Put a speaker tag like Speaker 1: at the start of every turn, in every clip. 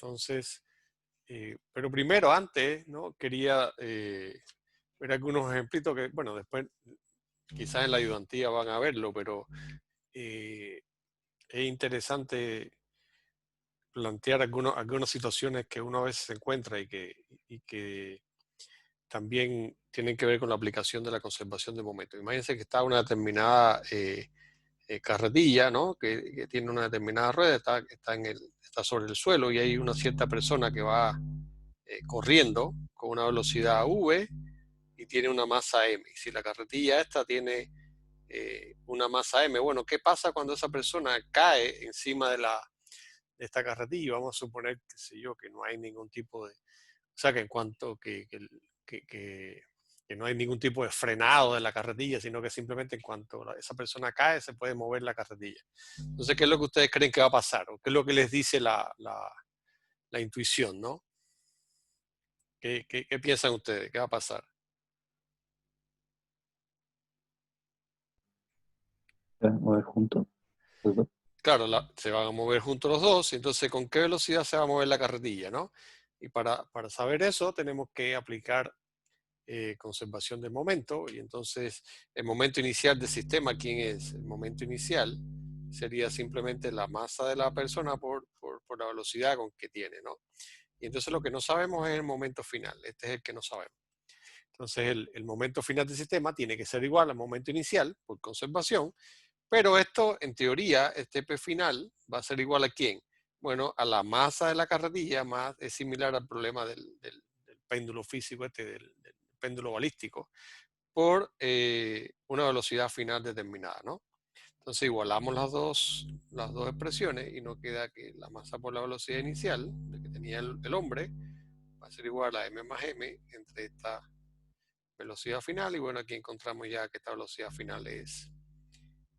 Speaker 1: Entonces, pero primero, antes, ¿no? Quería ver algunos ejemplitos que, bueno, después quizás en la ayudantía van a verlo, pero es interesante plantear algunas situaciones que uno a veces se encuentra y que también tienen que ver con la aplicación de la conservación de momentos. Imagínense que está una determinada carretilla, ¿no? Que tiene una determinada rueda, está sobre el suelo y hay una cierta persona que va corriendo con una velocidad v y tiene una masa m. Y si la carretilla esta tiene una masa m, bueno, ¿qué pasa cuando esa persona cae encima de esta carretilla? Vamos a suponer, qué sé yo, que no hay ningún tipo de... O sea, que en cuanto que, que no hay ningún tipo de frenado de la carretilla, sino que simplemente en cuanto esa persona cae, se puede mover la carretilla. Entonces, ¿qué es lo que ustedes creen que va a pasar? ¿O qué es lo que les dice la intuición, ¿no? ¿Qué piensan ustedes? ¿Qué va a pasar?
Speaker 2: Mover juntos los dos.
Speaker 1: Claro, se van a mover juntos los dos, y entonces ¿con qué velocidad se va a mover la carretilla, no? Y para saber eso tenemos que aplicar conservación del momento, y entonces el momento inicial del sistema, ¿quién es? El momento inicial sería simplemente la masa de la persona por la velocidad con que tiene, ¿no? Y entonces lo que no sabemos es el momento final, este es el que no sabemos. Entonces el momento final del sistema tiene que ser igual al momento inicial por conservación, pero esto, en teoría, este P final va a ser igual a quién. Bueno, a la masa de la carretilla, más es similar al problema del péndulo físico, del péndulo balístico, por una velocidad final determinada, ¿no? Entonces igualamos las dos expresiones y nos queda que la masa por la velocidad inicial de que tenía el hombre va a ser igual a m más m entre esta velocidad final, y bueno, aquí encontramos ya que esta velocidad final es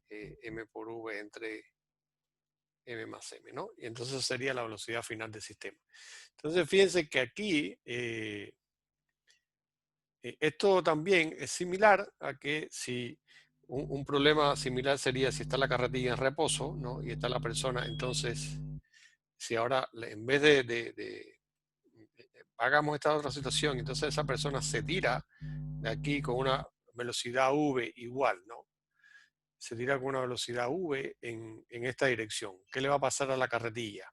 Speaker 1: m por v entre m más m, ¿no? Y entonces sería la velocidad final del sistema. Entonces fíjense que aquí esto también es similar a que si un problema similar sería si está la carretilla en reposo, ¿no? Y está la persona, entonces si ahora en vez hagamos esta otra situación, entonces esa persona se tira de aquí con una velocidad v igual, ¿no? Se tira con una velocidad v en esta dirección. ¿Qué le va a pasar a la carretilla?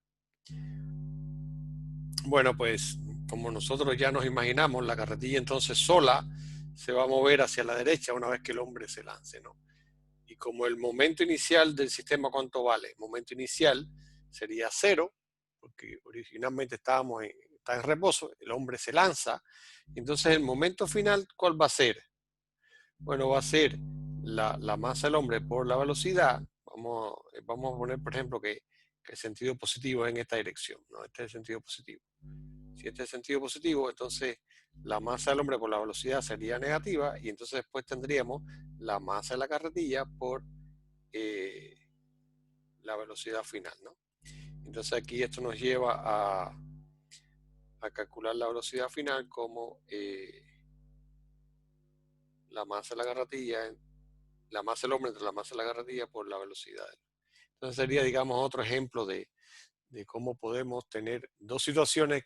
Speaker 1: Bueno, pues como nosotros ya nos imaginamos, la carretilla entonces sola se va a mover hacia la derecha una vez que el hombre se lance, ¿no? Y como el momento inicial del sistema, ¿cuánto vale? El momento inicial sería 0, porque originalmente está en reposo, el hombre se lanza, entonces el momento final, ¿cuál va a ser? Bueno, va a ser la masa del hombre por la velocidad. Vamos a poner, por ejemplo, que el sentido positivo es en esta dirección, ¿no? Este es el sentido positivo. Si este es el sentido positivo, entonces la masa del hombre por la velocidad sería negativa, y entonces después tendríamos la masa de la carretilla por eh, la velocidad final, ¿no? Entonces aquí esto nos lleva a calcular la velocidad final como la masa de la carretilla, la masa del hombre entre la masa de la carretilla por la velocidad. Entonces sería, digamos, otro ejemplo de cómo podemos tener dos situaciones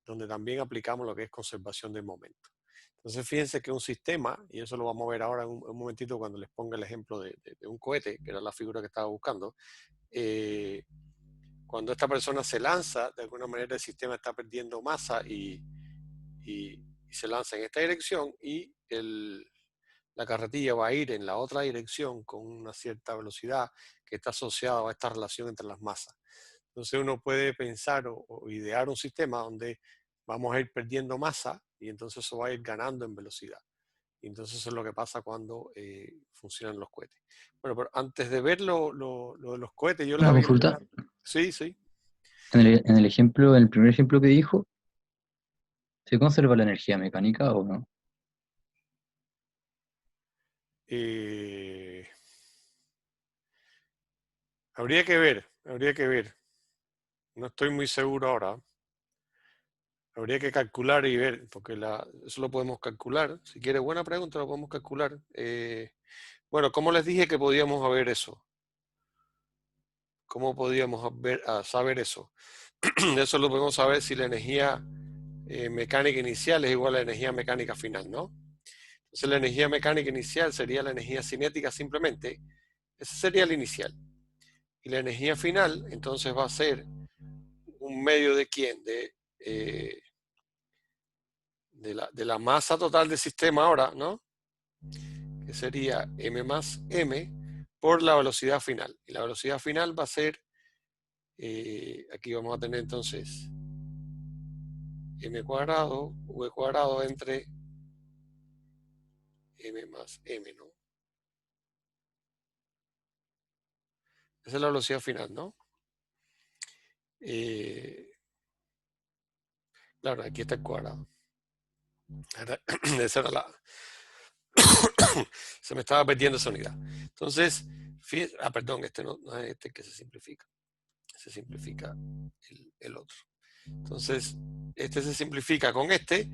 Speaker 1: donde también aplicamos lo que es conservación del momento. Entonces fíjense que un sistema, y eso lo vamos a ver ahora en un momentito cuando les ponga el ejemplo de un cohete, que era la figura que estaba buscando, cuando esta persona se lanza, de alguna manera el sistema está perdiendo masa y se lanza en esta dirección, y la carretilla va a ir en la otra dirección con una cierta velocidad que está asociada a esta relación entre las masas. Entonces uno puede pensar o idear un sistema donde vamos a ir perdiendo masa y entonces eso va a ir ganando en velocidad. Y entonces eso es lo que pasa cuando funcionan los cohetes. Bueno, pero antes de ver lo de los cohetes, yo les
Speaker 2: Una
Speaker 1: había...
Speaker 2: consulta.
Speaker 1: Sí, sí.
Speaker 2: En el ejemplo, en el primer ejemplo que dijo, ¿se conserva la energía mecánica o no?
Speaker 1: Eh, habría que ver, habría que ver. No estoy muy seguro ahora. Habría que calcular y ver, porque eso lo podemos calcular. Si quiere, buena pregunta, lo podemos calcular. Bueno, ¿cómo les dije que podíamos ver eso? ¿Cómo podríamos saber eso? Eso lo podemos saber si la energía mecánica inicial es igual a la energía mecánica final, ¿no? Entonces la energía mecánica inicial sería la energía cinética simplemente. Ese sería el inicial. Y la energía final, entonces va a ser un medio de quién? De la masa total del sistema ahora, ¿no? Que sería m más m por la velocidad final. Y la velocidad final va a ser, aquí vamos a tener entonces m cuadrado, v cuadrado entre m más m, ¿no? Esa es la velocidad final, ¿no? Claro, aquí está el cuadrado. Esa era la... Se me estaba perdiendo esa unidad. Entonces, perdón, este no es este que se simplifica. Se simplifica el otro. Entonces, este se simplifica con este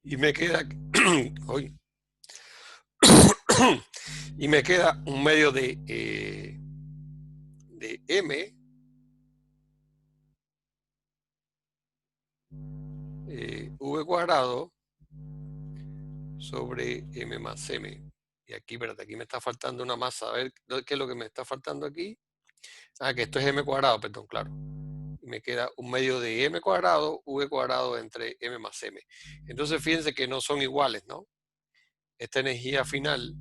Speaker 1: y me queda... hoy y me queda un medio de m v cuadrado sobre m más m. Y aquí, espérate, aquí me está faltando una masa. A ver, ¿qué es lo que me está faltando aquí? Ah, que esto es m cuadrado, perdón, claro. Y me queda un medio de m cuadrado, v cuadrado entre m más m. Entonces, fíjense que no son iguales, ¿no? Esta energía final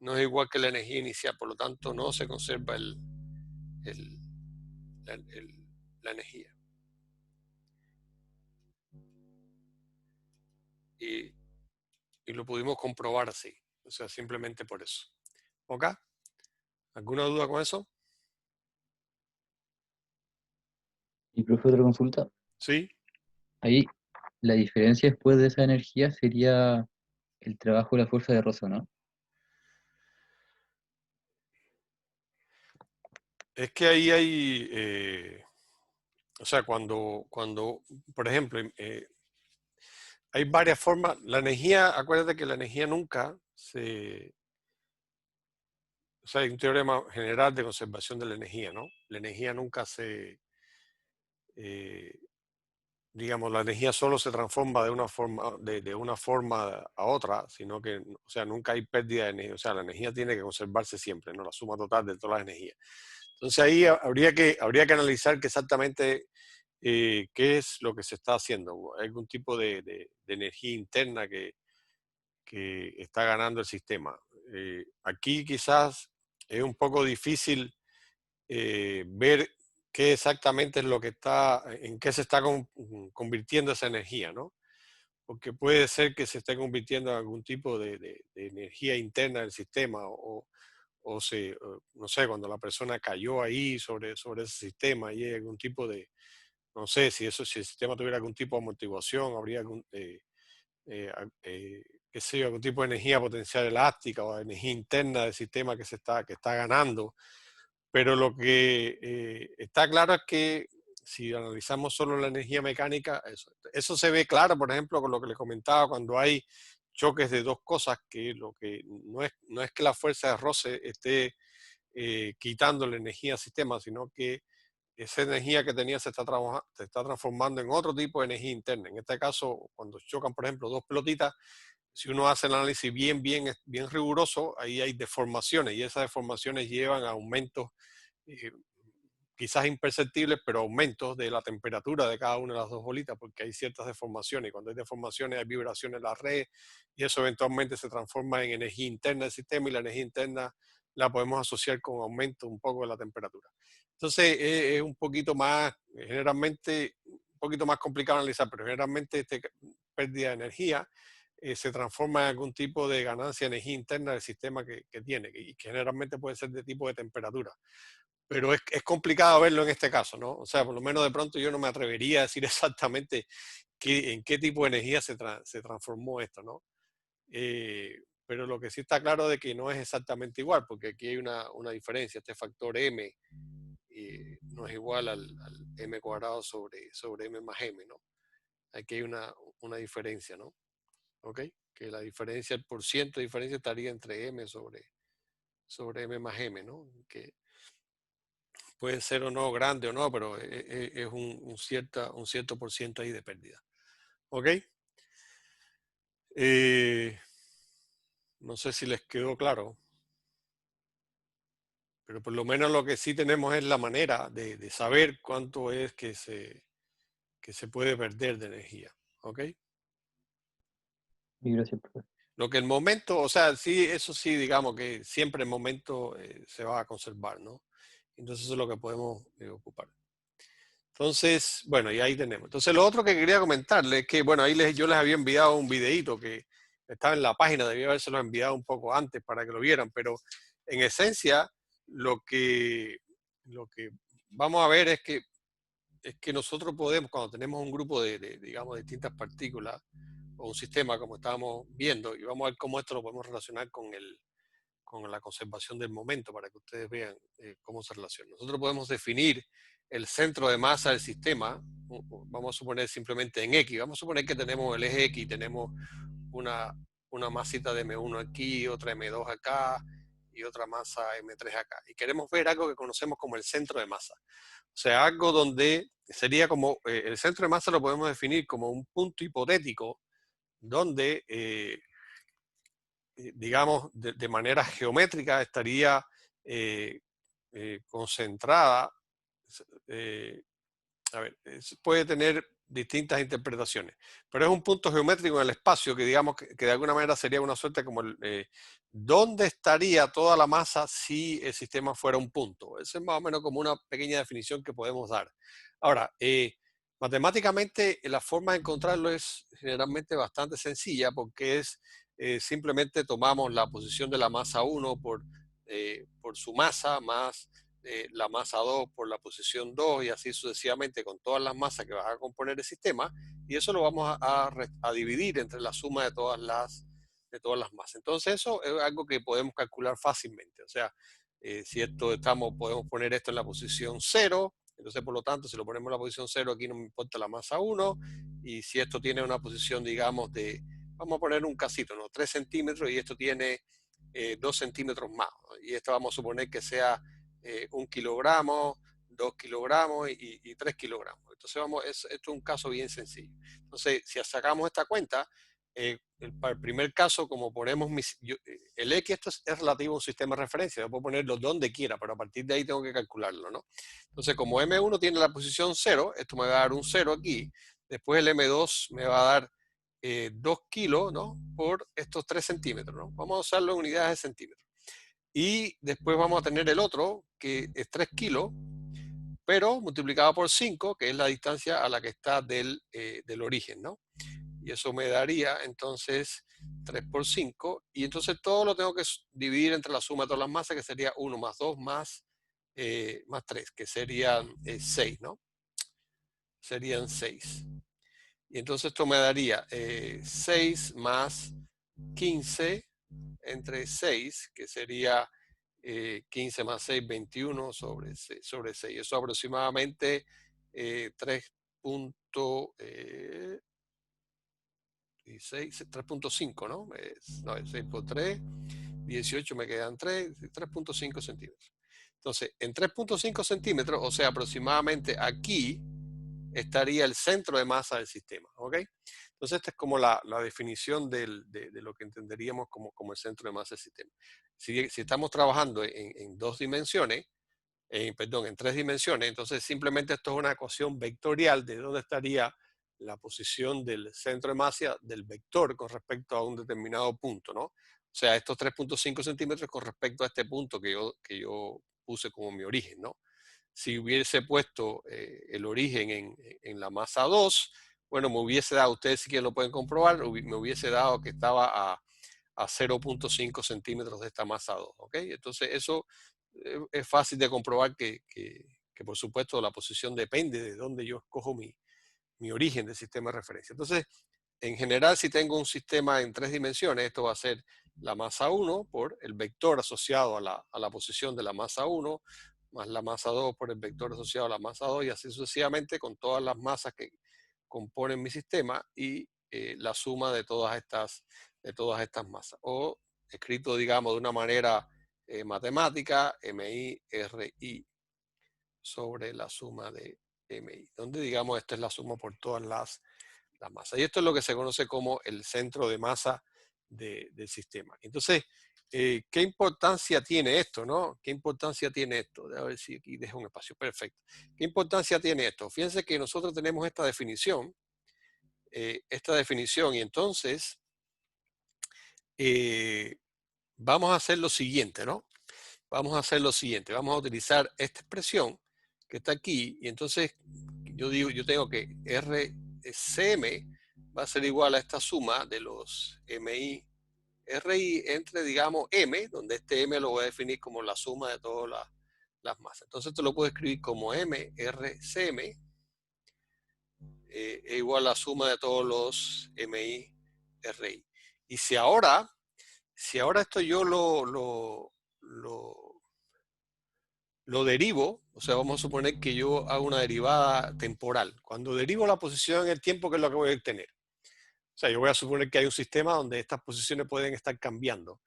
Speaker 1: no es igual que la energía inicial, por lo tanto, no se conserva el, la energía. Y, y lo pudimos comprobar así, o sea, simplemente por eso. ¿Ok? ¿Alguna duda con eso?
Speaker 2: Y profe, otra consulta.
Speaker 1: Sí.
Speaker 2: Ahí la diferencia después de esa energía sería el trabajo de la fuerza de Rosa, ¿no?
Speaker 1: Es que ahí hay, o sea, cuando por ejemplo, hay varias formas. La energía, acuérdate que la energía nunca o sea, hay un teorema general de conservación de la energía, ¿no? La energía nunca eh, digamos, la energía solo se transforma de una forma a otra, sino que, o sea, nunca hay pérdida de energía. O sea, la energía tiene que conservarse siempre, ¿no? La suma total de todas las energías. Entonces ahí habría que analizar que exactamente qué es lo que se está haciendo. ¿Hay algún tipo de energía interna que está ganando el sistema? Aquí quizás es un poco difícil ver qué exactamente es lo que está, en qué se está convirtiendo esa energía, ¿no? Porque puede ser que se esté convirtiendo en algún tipo de energía interna del sistema no sé, cuando la persona cayó ahí sobre ese sistema y hay algún tipo no sé, si el sistema tuviera algún tipo de amortiguación, habría eh, qué sé yo, algún tipo de energía potencial elástica o energía interna del sistema que está ganando. Pero lo que está claro es que si analizamos solo la energía mecánica, eso se ve claro, por ejemplo, con lo que les comentaba, cuando hay choques de dos cosas, que lo que no es que la fuerza de roce esté quitando la energía al sistema, sino que esa energía que tenía se está transformando en otro tipo de energía interna. En este caso, cuando chocan, por ejemplo, dos pelotitas, si uno hace el análisis bien riguroso, ahí hay deformaciones y esas deformaciones llevan a aumentos eh, quizás imperceptibles, pero aumentos de la temperatura de cada una de las dos bolitas, porque hay ciertas deformaciones, y cuando hay deformaciones hay vibraciones en la red, y eso eventualmente se transforma en energía interna del sistema, y la energía interna la podemos asociar con aumento un poco de la temperatura. Entonces es un poquito más, generalmente, un poquito más complicado analizar, pero generalmente esta pérdida de energía se transforma en algún tipo de ganancia de energía interna del sistema que tiene, y que generalmente puede ser de tipo de temperatura, pero es complicado verlo en este caso, ¿no? O sea, por lo menos de pronto yo no me atrevería a decir exactamente en qué tipo de energía se transformó esto, ¿no? Pero lo que sí está claro de que no es exactamente igual, porque aquí hay una diferencia. Este factor m no es igual al m cuadrado sobre m más m, ¿no? Aquí hay una diferencia, ¿no? ¿Ok? Que la diferencia, el por ciento de diferencia estaría entre m sobre m más m, ¿no? puede ser o no grande o no, pero es un cierto por ciento ahí de pérdida. ¿Ok? No sé si les quedó claro, pero por lo menos lo que sí tenemos es la manera de saber cuánto es que se puede perder de energía. ¿Ok?
Speaker 2: Y gracias, profe.
Speaker 1: Lo que el momento, o sea, sí, eso sí, digamos que siempre el momento se va a conservar, ¿no? Entonces eso es lo que podemos ocupar. Entonces, bueno, y ahí tenemos. Entonces, lo otro que quería comentarles es que, bueno, yo les había enviado un videíto que estaba en la página, debía habérselo enviado un poco antes para que lo vieran, pero en esencia, lo que vamos a ver es que nosotros podemos, cuando tenemos un grupo digamos, de distintas partículas o un sistema, como estábamos viendo, y vamos a ver cómo esto lo podemos relacionar con la conservación del momento para que ustedes vean cómo se relaciona. Nosotros podemos definir el centro de masa del sistema, vamos a suponer simplemente en X, vamos a suponer que tenemos el eje X, tenemos una, una masita de M1 aquí, otra M2 acá y otra masa M3 acá. Y queremos ver algo que conocemos como el centro de masa. O sea, algo donde sería como, el centro de masa lo podemos definir como un punto hipotético donde digamos, de manera geométrica estaría concentrada. eh, a ver, puede tener distintas interpretaciones, pero es un punto geométrico en el espacio que digamos que de alguna manera sería una suerte como ¿dónde estaría toda la masa si el sistema fuera un punto? Esa es más o menos como una pequeña definición que podemos dar. Ahora, matemáticamente la forma de encontrarlo es generalmente bastante sencilla porque es simplemente tomamos la posición de la masa 1 por su masa más la masa 2 por la posición 2 y así sucesivamente con todas las masas que van a componer el sistema y eso lo vamos a dividir entre la suma de todas las masas. Entonces eso es algo que podemos calcular fácilmente. O sea, si podemos poner esto en la posición 0, entonces por lo tanto si lo ponemos en la posición 0 aquí no me importa la masa 1 y si esto tiene una posición digamos vamos a poner un casito, ¿no? 3 centímetros y esto tiene 2 centímetros más. ¿No? Y esto vamos a suponer que sea 1 kilogramo, 2 kilogramos y 3 kilogramos. Entonces esto es un caso bien sencillo. Entonces, si sacamos esta cuenta, para el primer caso, como ponemos el X, esto es relativo a un sistema de referencia, yo puedo ponerlo donde quiera, pero a partir de ahí tengo que calcularlo, ¿no? Entonces, como M1 tiene la posición 0, esto me va a dar un 0 aquí, después el M2 me va a dar 2 kilos, ¿no? Por estos 3 centímetros, ¿no? Vamos a usarlo en unidades de centímetros. Y después vamos a tener el otro, que es 3 kilos, pero multiplicado por 5, que es la distancia a la que está del origen, ¿no? Y eso me daría entonces 3 por 5, y entonces todo lo tengo que dividir entre la suma de todas las masas, que sería 1 más 2 más 3, que serían 6, ¿no? Serían 6. Y entonces esto me daría 6 más 15 entre 6, que sería 15 más 6, 21 sobre 6. Eso aproximadamente 3.5, ¿no? No, es 6 por 3, 18 me quedan 3.5 centímetros. Entonces, en 3.5 centímetros, o sea, aproximadamente aquí, estaría el centro de masa del sistema, ¿ok? Entonces esta es como la definición de lo que entenderíamos como el centro de masa del sistema. Si estamos trabajando en dos dimensiones, perdón, en tres dimensiones, entonces simplemente esto es una ecuación vectorial de dónde estaría la posición del centro de masa del vector con respecto a un determinado punto, ¿no? O sea, estos 3.5 centímetros con respecto a este punto que yo puse como mi origen, ¿no? Si hubiese puesto el origen en la masa 2, bueno, me hubiese dado, ustedes sí que lo pueden comprobar, me hubiese dado que estaba a 0.5 centímetros de esta masa 2, ¿ok? Entonces eso es fácil de comprobar que, por supuesto la posición depende de dónde yo escojo mi origen del sistema de referencia. Entonces, en general, si tengo un sistema en tres dimensiones, esto va a ser la masa 1 por el vector asociado a la posición de la masa 1, más la masa 2 por el vector asociado a la masa 2, y así sucesivamente con todas las masas que componen mi sistema y la suma de todas estas masas. O escrito, digamos, de una manera matemática, MI, RI. sobre la suma de MI, donde digamos esta es la suma por todas las masas. Y esto es lo que se conoce como el centro de masa del sistema. Entonces, ¿qué importancia tiene esto, no? ¿Qué importancia tiene esto? A ver si aquí dejo un espacio. Perfecto. ¿Qué importancia tiene esto? Fíjense que nosotros tenemos esta definición, y entonces vamos a hacer lo siguiente, ¿no? Vamos a hacer lo siguiente, vamos a utilizar esta expresión que está aquí, y entonces yo tengo que RCM va a ser igual a esta suma de los MI, RI entre, digamos, M, donde este M lo voy a definir como la suma de todas las masas. Entonces esto lo puedo escribir como MRCM es igual a la suma de todos los MI, RI. Y si ahora esto yo lo derivo, o sea, vamos a suponer que yo hago una derivada temporal. Cuando derivo la posición en el tiempo, ¿qué es lo que voy a obtener? O sea, yo voy a suponer que hay un sistema donde estas posiciones pueden estar cambiando. O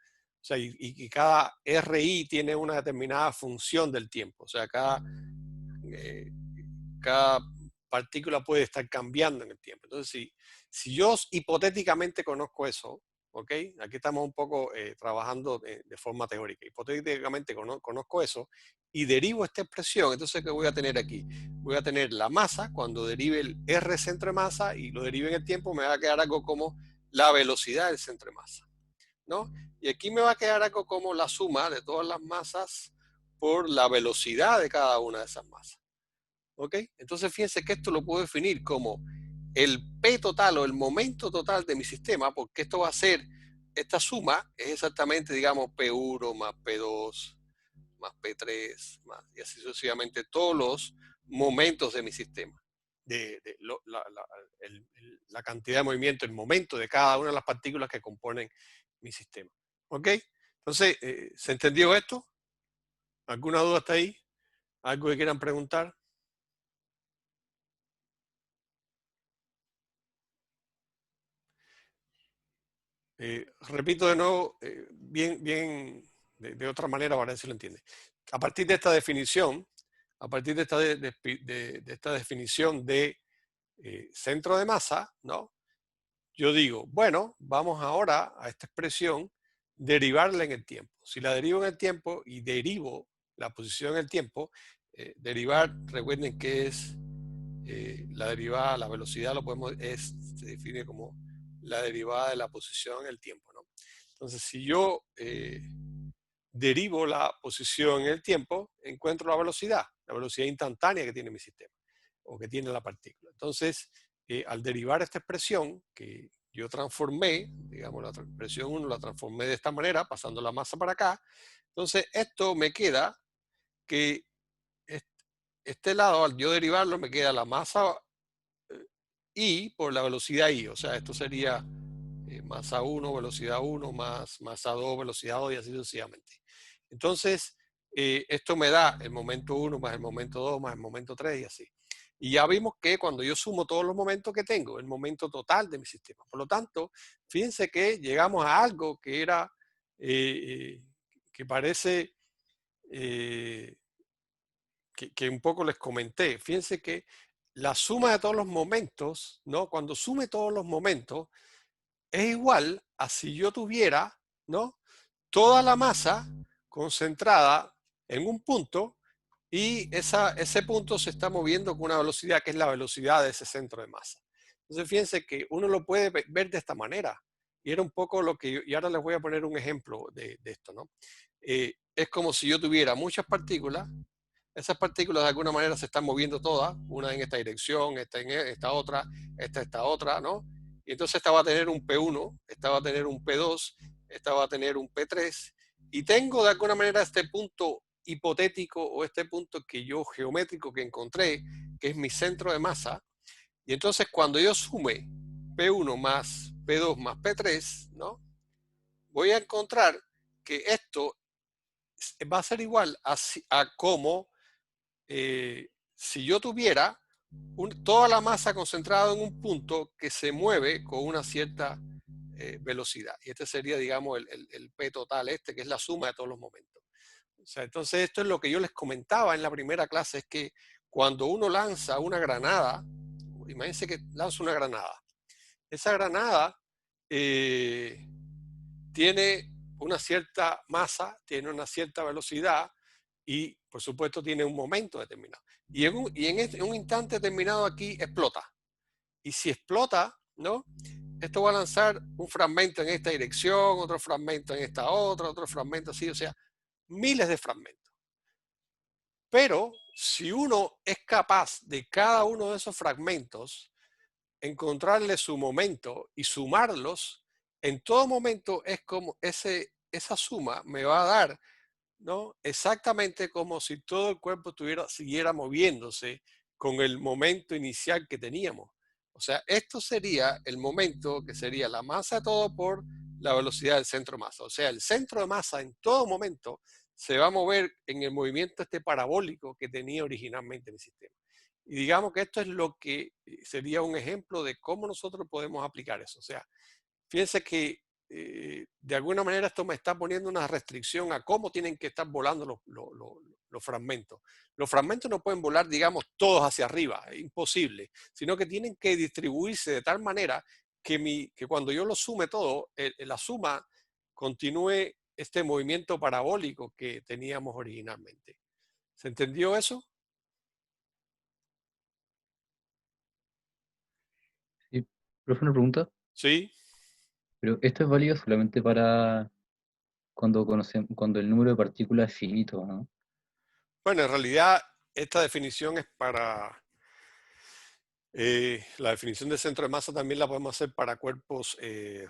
Speaker 1: sea, y cada RI tiene una determinada función del tiempo. O sea, eh, cada partícula puede estar cambiando en el tiempo. Entonces, si yo hipotéticamente conozco eso, ¿ok? Aquí estamos un poco trabajando de forma teórica. Hipotéticamente conozco eso y derivo esta expresión, entonces, ¿qué voy a tener aquí? Voy a tener la masa, cuando derive el R centro de masa y lo derive en el tiempo, me va a quedar algo como la velocidad del centro de masa, ¿no? Y aquí me va a quedar algo como la suma de todas las masas por la velocidad de cada una de esas masas. ¿Ok? Entonces fíjense que esto lo puedo definir como el P total o el momento total de mi sistema, porque esto va a ser, esta suma es exactamente, digamos, P1 más P2 más P3, más, y así sucesivamente todos los momentos de mi sistema. La cantidad de movimiento, el momento de cada una de las partículas que componen mi sistema. ¿Ok? Entonces, ¿se entendió esto? ¿Alguna duda hasta ahí? ¿Algo que quieran preguntar? Repito de nuevo, bien de otra manera para ver si lo entiende. A partir de esta definición, a partir de esta definición de centro de masa, ¿no? Yo digo, bueno, vamos ahora a esta expresión, derivarla en el tiempo. Si la derivo en el tiempo y derivo la posición en el tiempo, derivar, recuerden que es la derivada, la velocidad se define como la derivada de la posición en el tiempo, ¿no? Entonces, si yo derivo la posición en el tiempo, encuentro la velocidad instantánea que tiene mi sistema o que tiene la partícula. Entonces, al derivar esta expresión que yo transformé, digamos, la expresión 1 la transformé de esta manera, pasando la masa para acá, entonces esto me queda que este lado, al yo derivarlo, me queda la masa I por la velocidad I, o sea, esto sería masa 1, velocidad 1, más masa 2, velocidad 2 y así sucesivamente. Entonces, esto me da el momento 1 más el momento 2 más el momento 3 y así. Y ya vimos que cuando yo sumo todos los momentos que tengo, el momento total de mi sistema. Por lo tanto, fíjense que llegamos a algo que era, que parece, eh, que un poco les comenté. Fíjense que la suma de todos los momentos, ¿no? Cuando sume todos los momentos, es igual a si yo tuviera, ¿no? Toda la masa concentrada en un punto y ese punto se está moviendo con una velocidad que es la velocidad de ese centro de masa. Entonces fíjense que uno lo puede ver de esta manera. Y era un poco lo que y ahora les voy a poner un ejemplo de esto, ¿no? Es como si yo tuviera muchas partículas, esas partículas de alguna manera se están moviendo todas, una en esta dirección, esta en esta otra, ¿no? Y entonces esta va a tener un P1, esta va a tener un P2, esta va a tener un P3, y tengo de alguna manera este punto hipotético o este punto que yo geométrico que encontré, que es mi centro de masa, y entonces cuando yo sume P1 más P2 más P3, ¿no? Voy a encontrar que esto va a ser igual a como si yo tuviera toda la masa concentrada en un punto que se mueve con una cierta velocidad. Y este sería, digamos, el P total, que es la suma de todos los momentos. O sea, entonces esto es lo que yo les comentaba en la primera clase, es que cuando uno lanza una granada, imagínense que lanza una granada. Esa granada tiene una cierta masa, tiene una cierta velocidad y, por supuesto, tiene un momento determinado. Y en un instante determinado aquí explota. Y si explota, ¿no? Esto va a lanzar un fragmento en esta dirección, otro fragmento en esta otra, otro fragmento así, o sea, miles de fragmentos. Pero si uno es capaz de cada uno de esos fragmentos encontrarle su momento y sumarlos, en todo momento es como esa suma me va a dar, ¿no? Exactamente como si todo el cuerpo siguiera moviéndose con el momento inicial que teníamos. O sea, esto sería el momento que sería la masa de todo por la velocidad del centro de masa. O sea, el centro de masa en todo momento se va a mover en el movimiento este parabólico que tenía originalmente el sistema. Y digamos que esto es lo que sería un ejemplo de cómo nosotros podemos aplicar eso. O sea, fíjense que de alguna manera esto me está poniendo una restricción a cómo tienen que estar volando los fragmentos. Los fragmentos no pueden volar, digamos, todos hacia arriba, es imposible, sino que tienen que distribuirse de tal manera que cuando yo lo sume todo, la suma continúe este movimiento parabólico que teníamos originalmente. ¿Se entendió eso?
Speaker 2: Sí. Profe, una pregunta,
Speaker 1: Sí.
Speaker 2: pero esto es válido solamente para cuando el número de partículas es finito, ¿no?
Speaker 1: Bueno, en realidad esta definición es para la definición de centro de masa también la podemos hacer para cuerpos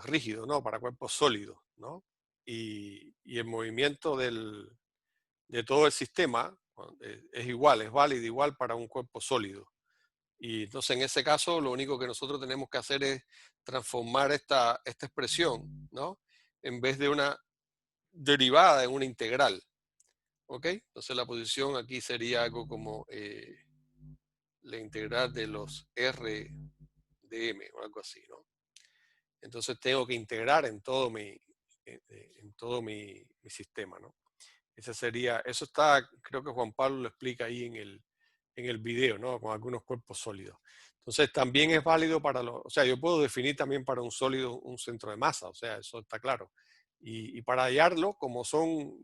Speaker 1: rígidos, ¿no? Para cuerpos sólidos, ¿no? Y el movimiento de todo el sistema es igual, es válido igual para un cuerpo sólido. Y entonces en ese caso lo único que nosotros tenemos que hacer es transformar esta expresión, ¿no? En vez de una derivada en una integral, ¿ok? Entonces la posición aquí sería algo como la integral de los R de M o algo así, ¿no? Entonces tengo que integrar en todo mi sistema, ¿no? Ese sería, eso está, creo que Juan Pablo lo explica ahí en el video, ¿no? Con algunos cuerpos sólidos. Entonces también es válido para los, o sea, yo puedo definir también para un sólido un centro de masa, o sea, eso está claro. Y para hallarlo, como son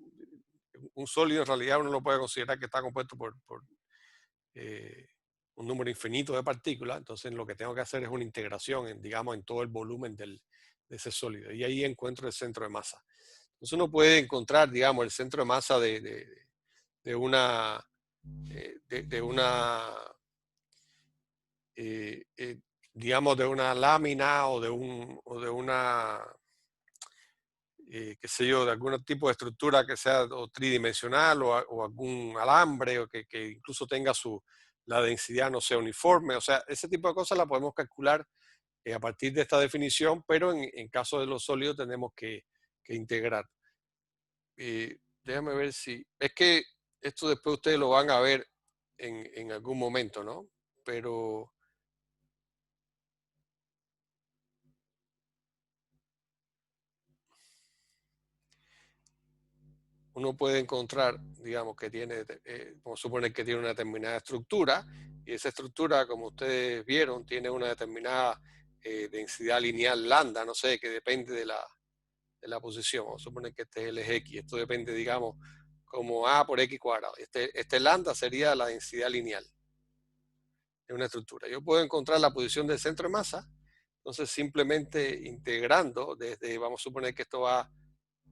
Speaker 1: un sólido, en realidad uno lo puede considerar que está compuesto por eh, un número infinito de partículas, entonces lo que tengo que hacer es una integración, digamos, en todo el volumen de ese sólido. Y ahí encuentro el centro de masa. Entonces uno puede encontrar, digamos, el centro de masa de una, de una digamos, de una lámina o de una, qué sé yo, de algún tipo de estructura que sea o tridimensional o algún alambre o que incluso tenga la densidad no sea uniforme. O sea, ese tipo de cosas la podemos calcular a partir de esta definición, pero en caso de los sólidos tenemos que integrar. Déjame ver si, es que esto después ustedes lo van a ver en algún momento, ¿no? Pero uno puede encontrar, digamos, que tiene, vamos a suponer que tiene una determinada estructura, y esa estructura, como ustedes vieron, tiene una determinada densidad lineal lambda, no sé, que depende de la posición. Vamos a suponer que este es el eje X, esto depende, digamos, como A por X cuadrado. Este lambda sería la densidad lineal de una estructura. Yo puedo encontrar la posición del centro de masa, entonces simplemente integrando desde, vamos a suponer que esto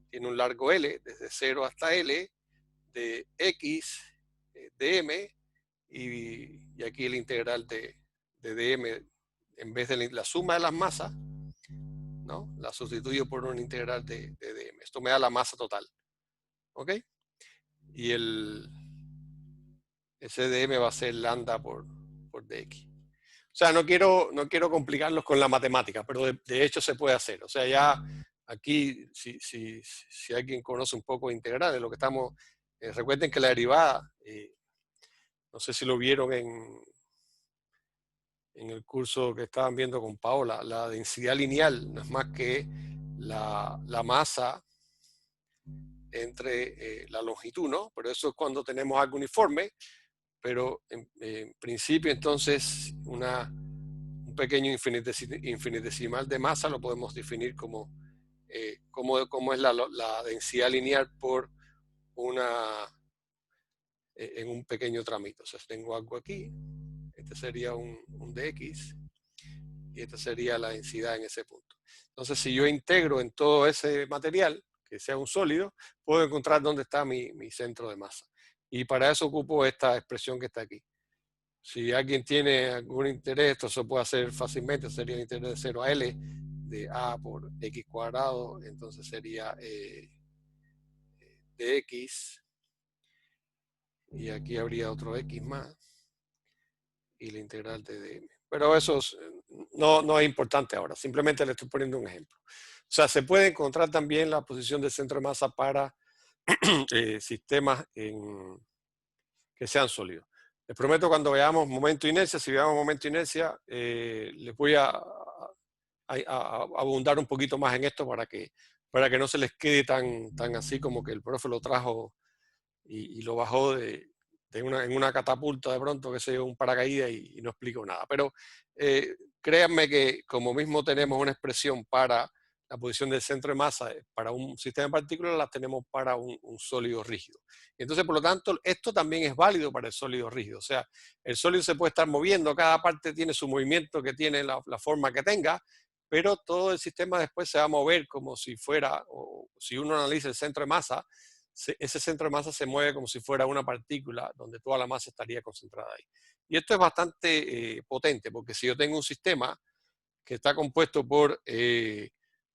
Speaker 1: tiene un largo L, desde 0 hasta L, de X, de M, y aquí el integral de dm, en vez de la suma de las masas, ¿no? La sustituyo por un integral de dm. Esto me da la masa total, ¿ok? Y ese dm va a ser lambda por dx. O sea, no quiero complicarlos con la matemática, pero de hecho se puede hacer. O sea, ya aquí, si alguien conoce un poco de integrales, lo que estamos, recuerden que la derivada, no sé si lo vieron en el curso que estaban viendo con Paola, la densidad lineal no es más que la masa entre la longitud, ¿no? Pero eso es cuando tenemos algo uniforme, pero en principio entonces un pequeño infinitesimal de masa lo podemos definir como cómo es la densidad lineal por una, en un pequeño tramito. O sea, tengo algo aquí, este sería un dx, y esta sería la densidad en ese punto. Entonces, si yo integro en todo ese material, que sea un sólido, puedo encontrar dónde está mi centro de masa. Y para eso ocupo esta expresión que está aquí. Si alguien tiene algún interés, esto se puede hacer fácilmente, sería el interés de 0 a L de A por X cuadrado, entonces sería dx, y aquí habría otro X más, y la integral de dm. Pero eso no es importante ahora, simplemente le estoy poniendo un ejemplo. O sea, se puede encontrar también la posición del centro de masa para sistemas que sean sólidos. Les prometo cuando veamos momento inercia, si veamos momento inercia, les voy a abundar un poquito más en esto para que no se les quede tan así como que el profe lo trajo y lo bajó en una catapulta de pronto, que sea un paracaídas y no explico nada. Pero créanme que como mismo tenemos una expresión para la posición del centro de masa para un sistema en particular, la tenemos para un sólido rígido. Entonces, por lo tanto, esto también es válido para el sólido rígido. O sea, el sólido se puede estar moviendo, cada parte tiene su movimiento que tiene la forma que tenga, pero todo el sistema después se va a mover como si fuera, o si uno analiza el centro de masa, ese centro de masa se mueve como si fuera una partícula donde toda la masa estaría concentrada ahí. Y esto es bastante potente, porque si yo tengo un sistema que está compuesto por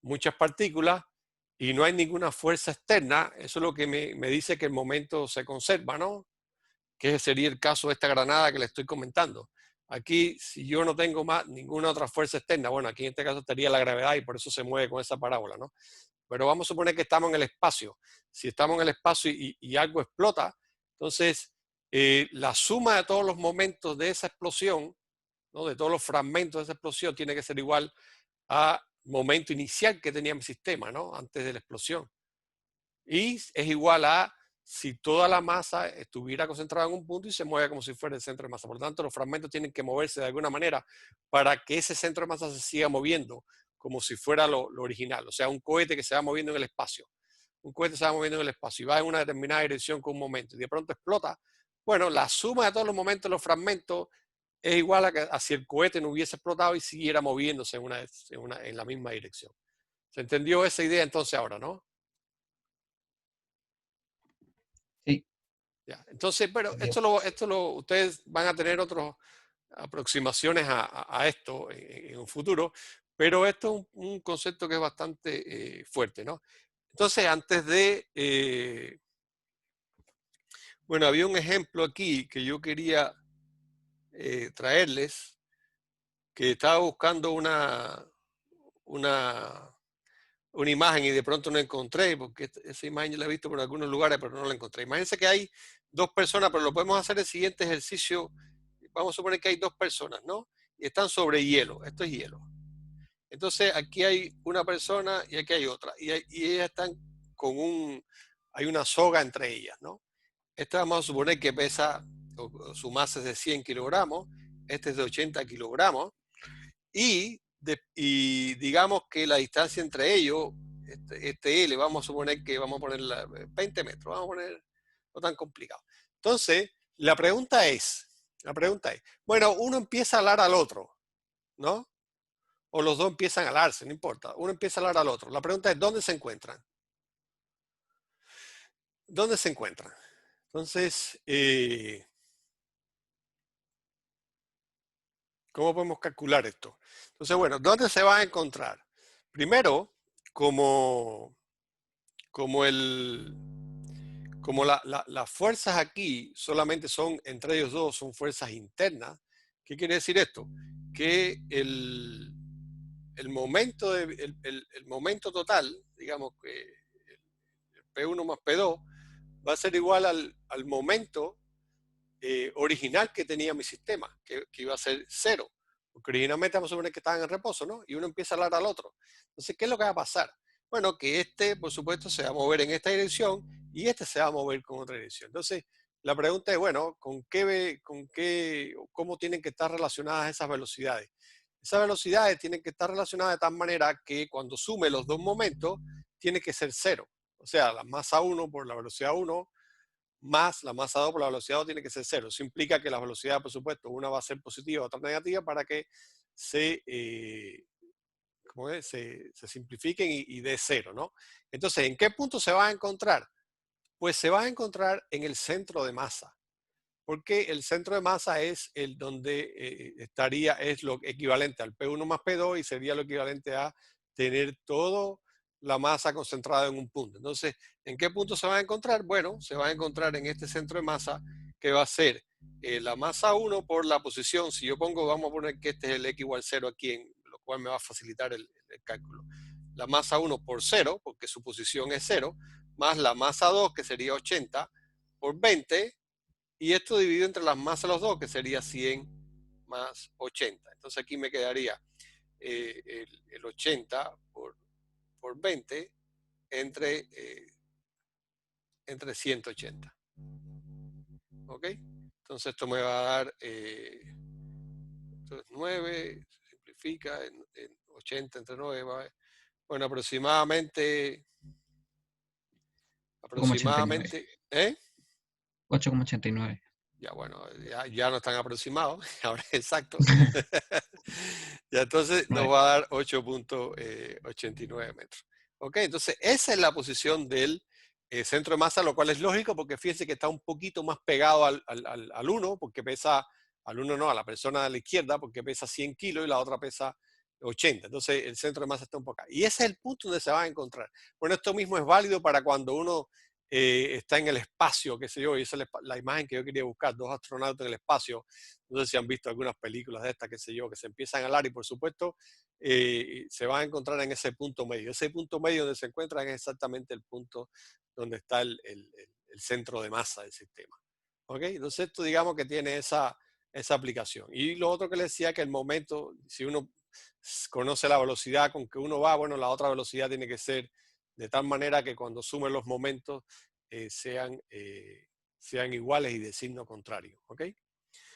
Speaker 1: muchas partículas y no hay ninguna fuerza externa, eso es lo que me dice que el momento se conserva, ¿no? Que sería el caso de esta granada que le estoy comentando. Aquí, si yo no tengo más ninguna otra fuerza externa, bueno, aquí en este caso estaría la gravedad y por eso se mueve con esa parábola, ¿no? Pero vamos a suponer que estamos en el espacio. Si estamos en el espacio y algo explota, entonces la suma de todos los momentos de esa explosión, ¿no? De todos los fragmentos de esa explosión, tiene que ser igual al momento inicial que tenía mi sistema, ¿no? Antes de la explosión. Y es igual a si toda la masa estuviera concentrada en un punto y se mueve como si fuera el centro de masa. Por lo tanto, los fragmentos tienen que moverse de alguna manera para que ese centro de masa se siga moviendo como si fuera lo original. O sea, un cohete que se va moviendo en el espacio. Un cohete se va moviendo en el espacio y va en una determinada dirección con un momento y de pronto explota. Bueno, la suma de todos los momentos de los fragmentos es igual a si el cohete no hubiese explotado y siguiera moviéndose en la misma dirección. ¿Se entendió esa idea entonces ahora, no?
Speaker 2: Sí,
Speaker 1: Ya. Entonces, pero ustedes van a tener otras aproximaciones a esto en un futuro, pero esto es un concepto que es bastante fuerte, ¿no? Entonces, bueno, había un ejemplo aquí que yo quería traerles, que estaba buscando una, una imagen y de pronto no encontré, porque esa imagen yo la he visto por algunos lugares, pero no la encontré. Imagínense que hay dos personas, pero lo podemos hacer el siguiente ejercicio. Vamos a suponer que hay dos personas, ¿no? Y están sobre hielo. Esto es hielo. Entonces aquí hay una persona y aquí hay otra. Y ellas están hay una soga entre ellas, ¿no? Esta vamos a suponer que pesa, su masa es de 100 kilogramos, este es de 80 kilogramos, y digamos que la distancia entre ellos, este L, vamos a suponer que vamos a poner 20 metros, vamos a poner no tan complicado. Entonces, la pregunta es, bueno, uno empieza a alar al otro, ¿no? O los dos empiezan a alarse, no importa. Uno empieza a alar al otro. La pregunta es, ¿dónde se encuentran? ¿Dónde se encuentran? Entonces, ¿cómo podemos calcular esto? Entonces, bueno, ¿dónde se van a encontrar? Primero, como, como el, como las fuerzas aquí solamente son, entre ellos dos, son fuerzas internas. ¿Qué quiere decir esto? Que el momento, el momento total, digamos que el P1 más P2, va a ser igual al momento original que tenía mi sistema, que iba a ser cero. Porque originalmente vamos a suponer que estaban en reposo, ¿no? Y uno empieza a hablar al otro. Entonces, ¿qué es lo que va a pasar? Bueno, que este, por supuesto, se va a mover en esta dirección y este se va a mover con otra dirección. Entonces, la pregunta es, bueno, ¿cómo tienen que estar relacionadas esas velocidades? Esas velocidades tienen que estar relacionadas de tal manera que cuando sume los dos momentos, tiene que ser cero. O sea, la masa uno por la velocidad uno más la masa 2 por la velocidad 2 tiene que ser cero. Eso implica que la velocidad, por supuesto, una va a ser positiva, otra negativa, para que se, ¿cómo es? Se simplifiquen y dé cero, ¿no? Entonces, ¿en qué punto se va a encontrar? Pues se va a encontrar en el centro de masa, porque el centro de masa es el donde es lo equivalente al P1 más P2 y sería lo equivalente a tener toda la masa concentrada en un punto. Entonces, ¿en qué punto se va a encontrar? Bueno, se va a encontrar en este centro de masa que va a ser la masa 1 por la posición. Si yo pongo, vamos a poner que este es el X igual 0 aquí, lo cual me va a facilitar el cálculo. La masa 1 por 0, porque su posición es 0, más la masa 2, que sería 80, por 20, y esto dividido entre las masas de los dos, que sería 100 más 80. Entonces aquí me quedaría el 80 por 20 entre, entre 180. ¿Ok? Entonces esto me va a dar 9, se simplifica en 80 entre 9. Bueno,
Speaker 3: nueve
Speaker 1: aproximadamente, ¿eh?
Speaker 3: 8,89.
Speaker 1: Ya, bueno, ya no están aproximados, ahora es exacto. Ya entonces nos
Speaker 3: 9.
Speaker 1: va a dar 8,89 metros. Ok, entonces esa es la posición del centro de masa, lo cual es lógico porque fíjense que está un poquito más pegado al 1, porque pesa, al 1 no, a la persona de la izquierda, porque pesa 100 kilos y la otra pesa 80. Entonces el centro de masa está un poco acá. Y ese es el punto donde se va a encontrar. Bueno, esto mismo es válido para cuando uno está en el espacio, qué sé yo, y esa es la imagen que yo quería buscar, dos astronautas en el espacio. No sé si han visto algunas películas de estas, qué sé yo, que se empiezan a hablar y por supuesto se van a encontrar en ese punto medio. Ese punto medio donde se encuentran es exactamente el punto donde está el centro de masa del sistema. ¿Ok? Entonces esto digamos que tiene esa aplicación. Y lo otro que les decía que el momento, si uno conoce la velocidad con que uno va, bueno, la otra velocidad tiene que ser de tal manera que cuando sumen los momentos sean iguales y de signo contrario. ¿Ok?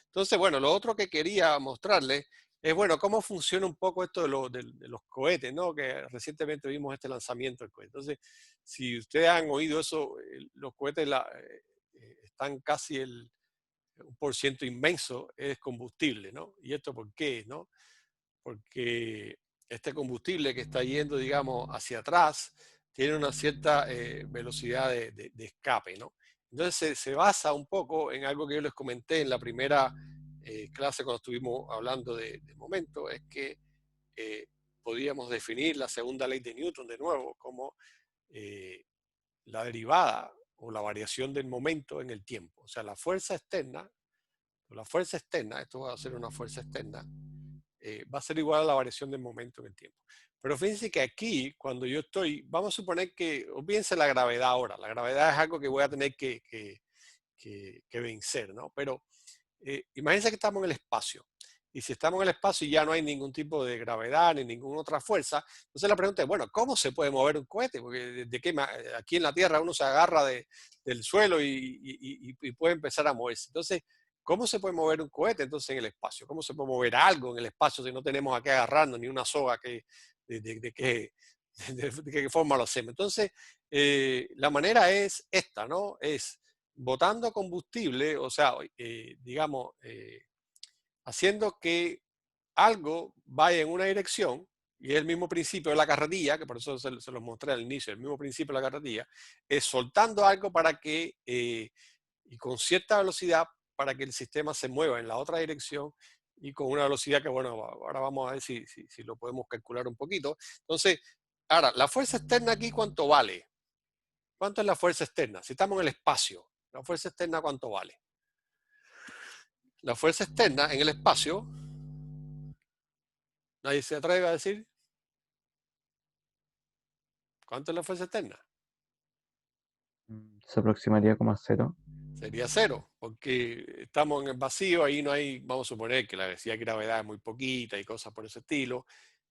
Speaker 1: Entonces, bueno, lo otro que quería mostrarles es, bueno, cómo funciona un poco esto de los cohetes, ¿no? Que recientemente vimos este lanzamiento del cohete. Entonces, si ustedes han oído eso, los cohetes están casi un por ciento inmenso es combustible, ¿no? ¿Y esto por qué, no? Porque este combustible que está yendo, digamos, hacia atrás, tiene una cierta velocidad de escape, ¿no? Entonces se basa un poco en algo que yo les comenté en la primera clase cuando estuvimos hablando de momento, es que eh, podíamos definir la segunda ley de Newton de nuevo como eh, la derivada o la variación del momento en el tiempo. O sea, la fuerza externa, esto va a ser una fuerza externa, va a ser igual a la variación del momento en el tiempo. Pero fíjense que aquí, cuando yo estoy, vamos a suponer que, olvídense la gravedad ahora, la gravedad es algo que voy a tener que vencer, ¿no? Pero imagínense que estamos en el espacio. Y si estamos en el espacio y ya no hay ningún tipo de gravedad ni ninguna otra fuerza, entonces la pregunta es, bueno, ¿cómo se puede mover un cohete? Porque aquí en la Tierra uno se agarra del suelo y puede empezar a moverse. Entonces, ¿cómo se puede mover un cohete entonces en el espacio? ¿Cómo se puede mover algo en el espacio si no tenemos a qué agarrarnos ni una soga de qué forma lo hacemos? Entonces, la manera es esta, ¿no? Es botando combustible, o sea, digamos, haciendo que algo vaya en una dirección, y es el mismo principio de la carretilla, que por eso se los mostré al inicio, el mismo principio de la carretilla, es soltando algo para que, y con cierta velocidad, para que el sistema se mueva en la otra dirección y con una velocidad que, bueno, ahora vamos a ver si lo podemos calcular un poquito. Entonces, ahora, la fuerza externa aquí, ¿cuánto vale? ¿Cuánto es la fuerza externa? Si estamos en el espacio, la fuerza externa, ¿cuánto vale? La fuerza externa en el espacio, nadie se atreve a decir cuánto es la fuerza externa.
Speaker 2: Se aproximaría como a cero.
Speaker 1: Sería cero, porque estamos en el vacío, ahí no hay, vamos a suponer que la densidad de gravedad es muy poquita y cosas por ese estilo.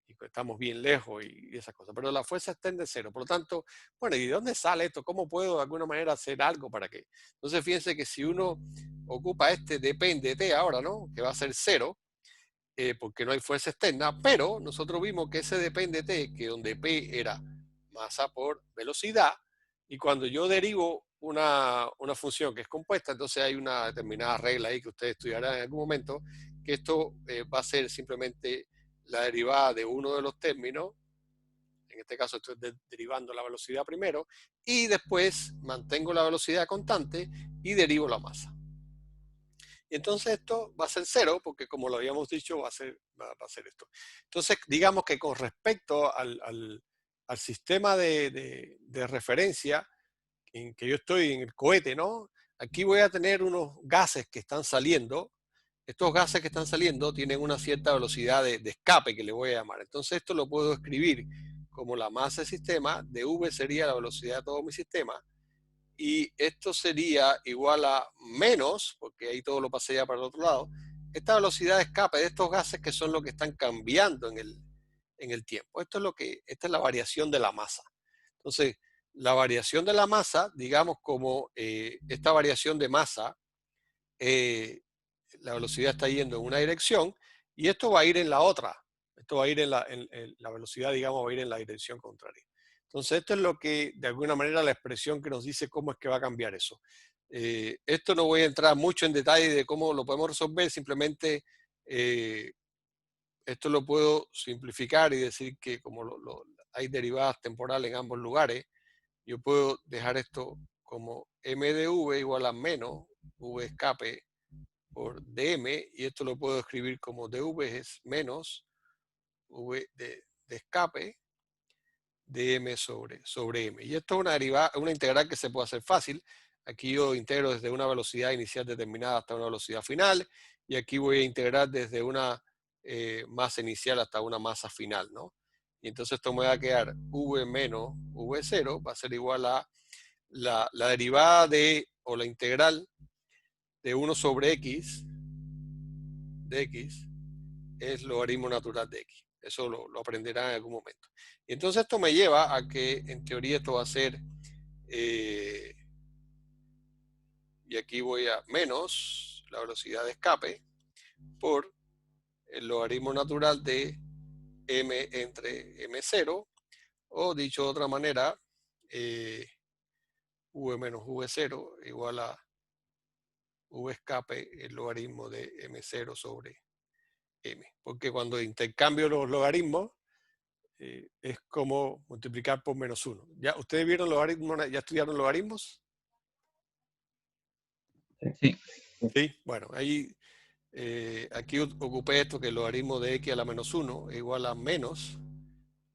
Speaker 1: y estamos bien lejos y esas cosas. Pero la fuerza externa es cero. Por lo tanto, bueno, ¿y de dónde sale esto? ¿Cómo puedo de alguna manera hacer algo para que? Entonces, fíjense que si uno ocupa este depende de T ahora, ¿no? Que va a ser cero, porque no hay fuerza externa, pero nosotros vimos que ese depende de T, que donde P era masa por velocidad, y cuando yo derivo una función que es compuesta, entonces hay una determinada regla ahí que ustedes estudiarán en algún momento, que esto va a ser simplemente la derivada de uno de los términos, en este caso estoy derivando la velocidad primero, y después mantengo la velocidad constante y derivo la masa. Y entonces esto va a ser cero, porque como lo habíamos dicho, va a ser esto. Entonces, digamos que con respecto al sistema de referencia en que yo estoy en el cohete, ¿no? Aquí voy a tener unos gases que están saliendo. Estos gases que están saliendo tienen una cierta velocidad de escape que le voy a llamar. Entonces esto lo puedo escribir como la masa del sistema, de V sería la velocidad de todo mi sistema, y esto sería igual a menos, porque ahí todo lo pasé ya para el otro lado, esta velocidad de escape de estos gases que son los que están cambiando en el tiempo. Esta es la variación de la masa. Entonces, la variación de la masa, digamos como esta variación de masa, la velocidad está yendo en una dirección y esto va a ir en la otra. Esto va a ir en la velocidad, digamos, va a ir en la dirección contraria. Entonces, esto es lo que, de alguna manera, la expresión que nos dice cómo es que va a cambiar eso. Esto no voy a entrar mucho en detalle de cómo lo podemos resolver, simplemente esto lo puedo simplificar y decir que como hay derivadas temporales en ambos lugares, yo puedo dejar esto como m de v igual a menos v escape por dm, y esto lo puedo escribir como dv es menos v de escape dm sobre m. Y esto es una integral que se puede hacer fácil. Aquí yo integro desde una velocidad inicial determinada hasta una velocidad final, y aquí voy a integrar desde una masa inicial hasta una masa final, ¿no? Y entonces esto me va a quedar v menos v0, va a ser igual a la derivada o la integral de 1 sobre x de x es logaritmo natural de x. Eso lo aprenderán en algún momento. Y entonces esto me lleva a que en teoría esto va a ser, y aquí voy a menos la velocidad de escape por el logaritmo natural de m entre m0, o dicho de otra manera, v menos v0 igual a v escape el logaritmo de m0 sobre m. Porque cuando intercambio los logaritmos, es como multiplicar por menos 1. ¿Ya ustedes vieron logaritmos? ¿Ya estudiaron logaritmos?
Speaker 3: Sí.
Speaker 1: Sí, bueno, ahí aquí ocupé esto, que el logaritmo de x a la menos 1 es igual a menos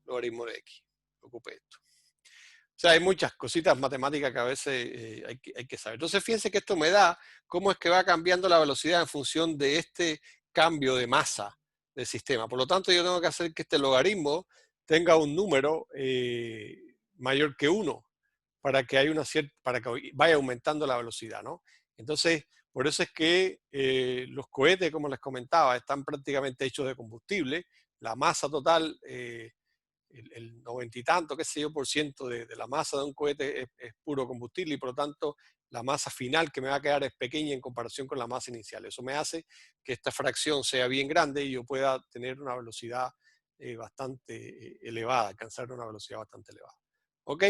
Speaker 1: logaritmo de x. Ocupé esto. O sea, hay muchas cositas matemáticas que a veces hay que saber. Entonces, fíjense que esto me da cómo es que va cambiando la velocidad en función de este cambio de masa del sistema. Por lo tanto, yo tengo que hacer que este logaritmo tenga un número mayor que 1 para que, para que vaya aumentando la velocidad, ¿no? Entonces, por eso es que los cohetes, como les comentaba, están prácticamente hechos de combustible. La masa total... el 90 y tanto, qué sé yo, por ciento de la masa de un cohete es puro combustible, y por lo tanto la masa final que me va a quedar es pequeña en comparación con la masa inicial. Eso me hace que esta fracción sea bien grande y yo pueda tener una velocidad bastante elevada, alcanzar una velocidad bastante elevada. ¿Ok?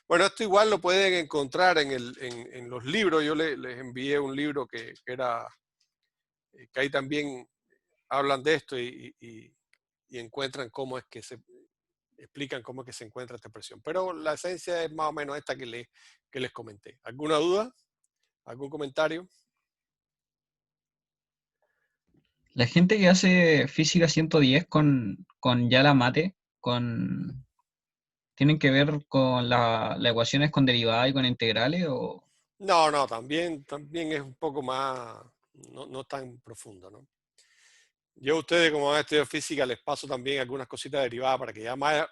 Speaker 1: Bueno, esto igual lo pueden encontrar en los libros. Yo les envié un libro que era, que ahí también hablan de esto y encuentran cómo es que explican cómo es que se encuentra esta expresión. Pero la esencia es más o menos esta que les comenté. ¿Alguna duda? ¿Algún comentario?
Speaker 3: La gente que hace física 110 con ya la mate, ¿tienen que ver con las ecuaciones con derivadas y con integrales? O...
Speaker 1: No, también es un poco más, no tan profundo, ¿no? Yo a ustedes, como van a estudiar física, les paso también algunas cositas derivadas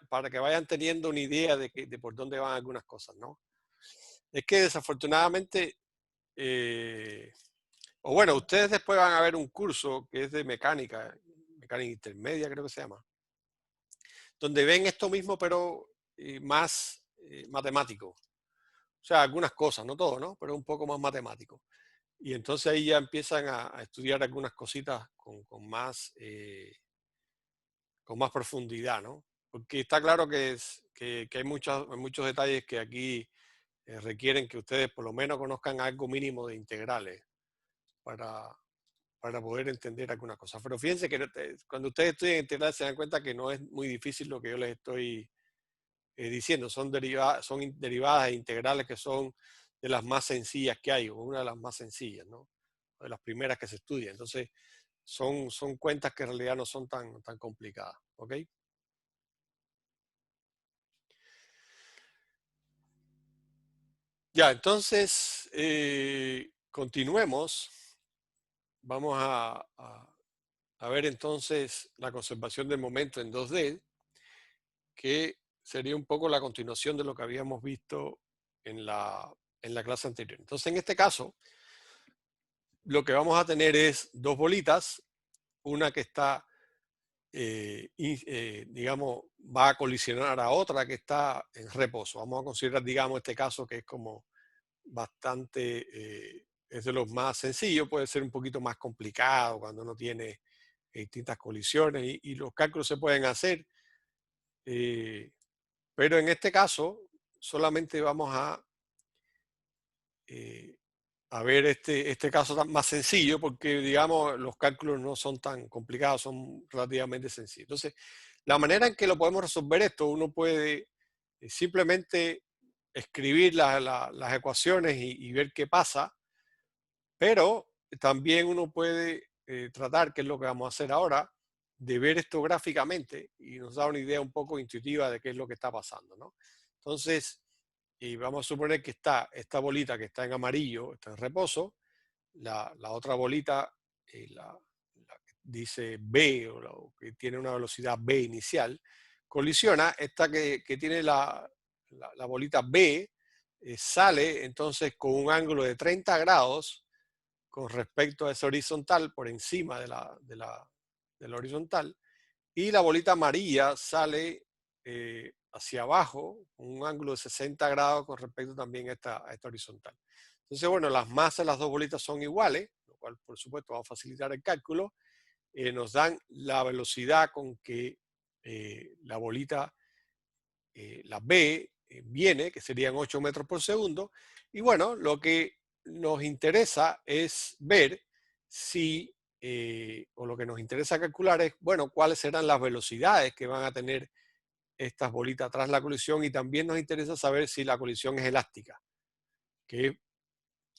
Speaker 1: para que vayan teniendo una idea de por dónde van algunas cosas, ¿no? Es que desafortunadamente, o bueno, ustedes después van a ver un curso que es de mecánica intermedia, creo que se llama, donde ven esto mismo, pero más matemático. O sea, algunas cosas, no todo, ¿no? Pero un poco más matemático. Y entonces ahí ya empiezan a estudiar algunas cositas con más profundidad, ¿no? Porque está claro que hay muchos detalles que aquí requieren que ustedes por lo menos conozcan algo mínimo de integrales para, para poder entender algunas cosas. Pero fíjense que cuando ustedes estudian integrales se dan cuenta que no es muy difícil lo que yo les estoy diciendo. Son derivadas e integrales que son de las más sencillas que hay, o una de las más sencillas, ¿no? De las primeras que se estudian. Entonces, son cuentas que en realidad no son tan complicadas, ¿ok? Ya, entonces, continuemos. Vamos a ver entonces la conservación del momento en 2D, que sería un poco la continuación de lo que habíamos visto en la clase anterior. Entonces, en este caso, lo que vamos a tener es dos bolitas, una que está, digamos, va a colisionar a otra que está en reposo. Vamos a considerar, digamos, este caso que es como bastante, es de los más sencillos, puede ser un poquito más complicado cuando uno tiene distintas colisiones y los cálculos se pueden hacer, eh, pero en este caso solamente vamos eh, a ver este caso más sencillo porque, digamos, los cálculos no son tan complicados, son relativamente sencillos. Entonces, la manera en que lo podemos resolver esto, uno puede simplemente escribir las ecuaciones y ver qué pasa, pero también uno puede tratar, que es lo que vamos a hacer ahora, de ver esto gráficamente y nos da una idea un poco intuitiva de qué es lo que está pasando, ¿no? Entonces, y vamos a suponer que está esta bolita que está en amarillo, está en reposo, la otra bolita, la que dice B o que tiene una velocidad B inicial, colisiona, esta que tiene la bolita B, sale entonces con un ángulo de 30 grados con respecto a ese horizontal por encima de la horizontal, y la bolita amarilla sale hacia abajo con un ángulo de 60 grados con respecto también a esta horizontal. Entonces, bueno, las masas de las dos bolitas son iguales, lo cual por supuesto va a facilitar el cálculo. Nos dan la velocidad con que la bolita, la B, viene, que serían 8 metros por segundo. Y bueno, lo que nos interesa es ver si, o lo que nos interesa calcular es, bueno, cuáles serán las velocidades que van a tener estas bolitas tras la colisión, y también nos interesa saber si la colisión es elástica, que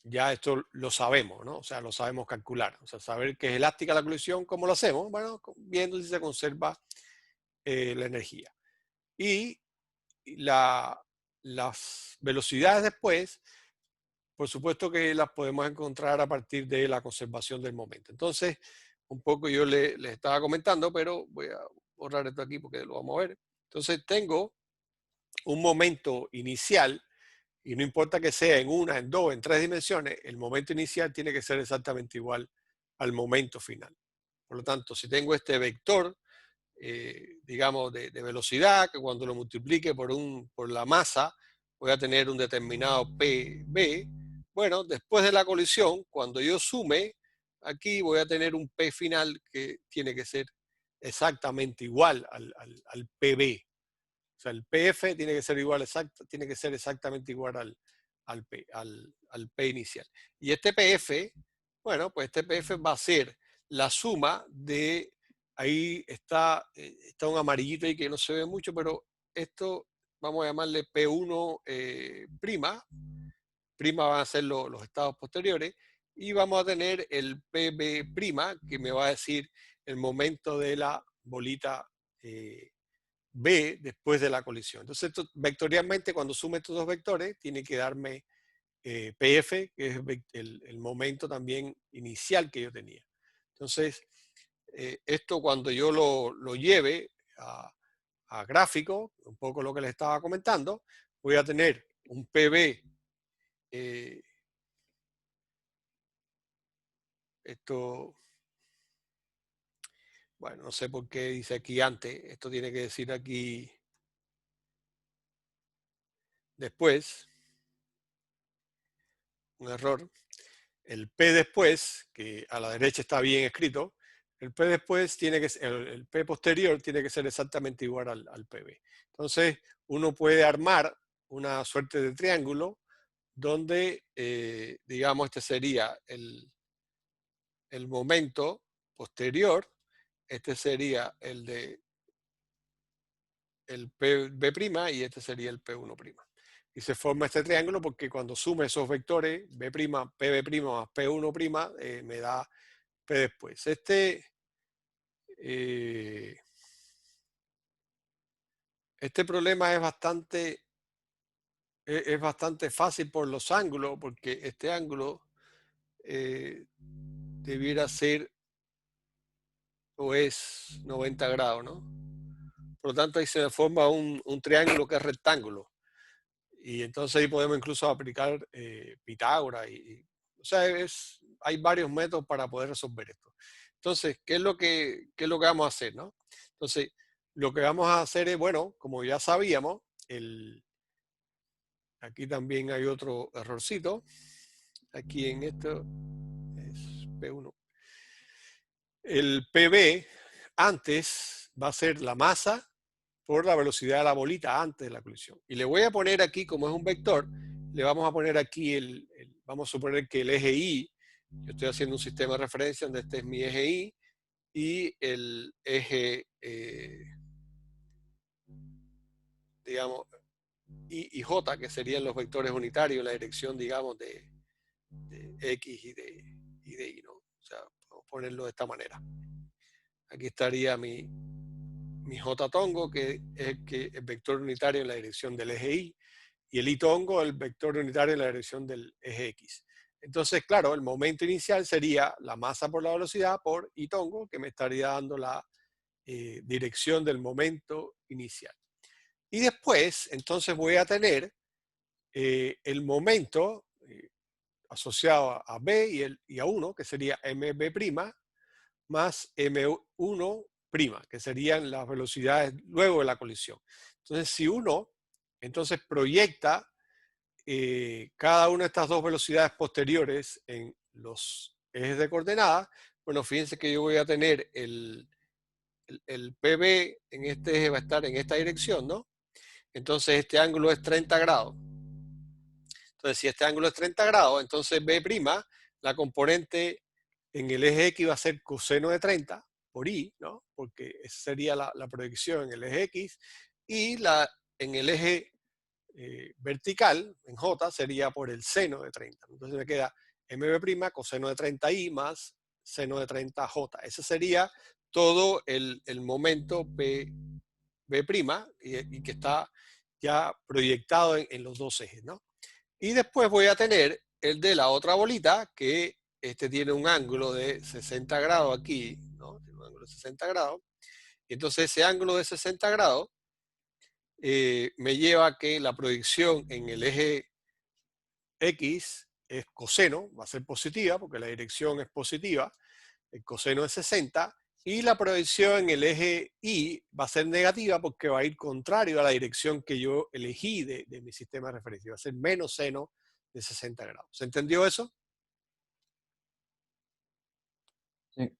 Speaker 1: ya esto lo sabemos, ¿no? O sea, lo sabemos calcular. O sea, saber que es elástica la colisión, ¿cómo lo hacemos? Bueno, viendo si se conserva la energía. Y las velocidades después, por supuesto que las podemos encontrar a partir de la conservación del momento. Entonces, un poco yo les estaba comentando, pero voy a borrar esto aquí porque lo vamos a ver. Entonces, tengo un momento inicial, y no importa que sea en una, en dos, en tres dimensiones, el momento inicial tiene que ser exactamente igual al momento final. Por lo tanto, si tengo este vector, digamos, de velocidad, que cuando lo multiplique por la masa, voy a tener un determinado PB. Bueno, después de la colisión, cuando yo sume, aquí voy a tener un P final que tiene que ser exactamente igual al PB. O sea, el PF tiene que ser igual, tiene que ser exactamente igual al P inicial. Y este PF, bueno, pues este PF va a ser la suma de, ahí está un amarillito ahí que no se ve mucho, pero esto vamos a llamarle P1 prima. Prima van a ser los estados posteriores. Y vamos a tener el PB prima, que me va a decir el momento de la bolita B después de la colisión. Entonces, vectorialmente, cuando sume estos dos vectores, tiene que darme PF, que es el momento también inicial que yo tenía. Entonces, esto cuando yo lo lleve a gráfico, un poco lo que les estaba comentando, voy a tener un PB, esto bueno, no sé por qué dice aquí antes, esto tiene que decir aquí después, un error. El P después, que a la derecha está bien escrito, el P después tiene que ser, el P posterior tiene que ser exactamente igual al PB. Entonces, uno puede armar una suerte de triángulo donde, digamos, este sería el momento posterior, este sería el de el P' y este sería el P1'. Y se forma este triángulo porque cuando sume esos vectores, B', PB' más P1', me da P después. Este problema es bastante fácil por los ángulos, porque este ángulo debiera ser o es 90 grados, ¿no? Por lo tanto, ahí se forma un triángulo que es rectángulo. Y entonces ahí podemos incluso aplicar Pitágoras. O sea, hay varios métodos para poder resolver esto. Entonces, ¿qué es lo que vamos a hacer, no? Entonces, lo que vamos a hacer es, bueno, como ya sabíamos, aquí también hay otro errorcito. Aquí en esto es P1. El PB antes va a ser la masa por la velocidad de la bolita antes de la colisión. Y le voy a poner aquí, como es un vector, le vamos a poner aquí vamos a suponer que el eje Y, yo estoy haciendo un sistema de referencia donde este es mi eje Y, y el eje, digamos, y J, que serían los vectores unitarios en la dirección, digamos, de X y de Y, ¿no? O sea, vamos a ponerlo de esta manera. Aquí estaría mi J tongo, que es el vector unitario en la dirección del eje Y, y el Y tongo, el vector unitario en la dirección del eje X. Entonces, claro, el momento inicial sería la masa por la velocidad por Y tongo, que me estaría dando la dirección del momento inicial. Y después, entonces voy a tener el momento asociado a B y a 1, que sería mB' más M1', que serían las velocidades luego de la colisión. Entonces, si uno entonces proyecta cada una de estas dos velocidades posteriores en los ejes de coordenadas, bueno, fíjense que yo voy a tener el PB en este eje va a estar en esta dirección, ¿no? Entonces este ángulo es 30 grados. Entonces, si este ángulo es 30 grados, entonces B', la componente en el eje X va a ser coseno de 30 por I, ¿no? Porque esa sería la proyección en el eje X, y en el eje vertical, en J, sería por el seno de 30. Entonces me queda MB', coseno de 30I más seno de 30J. Ese sería todo el momento P, B', y que está ya proyectado en los dos ejes, ¿no? Y después voy a tener el de la otra bolita, que este tiene un ángulo de 60 grados aquí, ¿no? Tiene un ángulo de 60 grados. Y entonces ese ángulo de 60 grados me lleva a que la proyección en el eje X es coseno, va a ser positiva, porque la dirección es positiva, el coseno es 60, y la proyección en el eje Y va a ser negativa porque va a ir contrario a la dirección que yo elegí de mi sistema de referencia, va a ser menos seno de 60 grados. ¿Se entendió eso?
Speaker 2: Sí.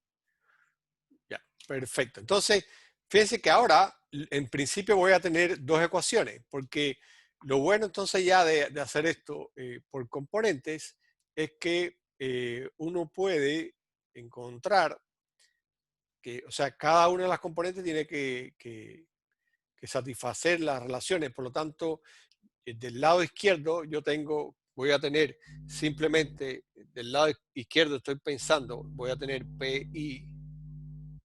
Speaker 1: Ya, perfecto. Entonces, fíjense que ahora, en principio, voy a tener dos ecuaciones, porque lo bueno entonces ya de hacer esto por componentes es que uno puede encontrar que, o sea, cada una de las componentes tiene que satisfacer las relaciones. Por lo tanto, del lado izquierdo voy a tener simplemente, del lado izquierdo estoy pensando, voy a tener PI,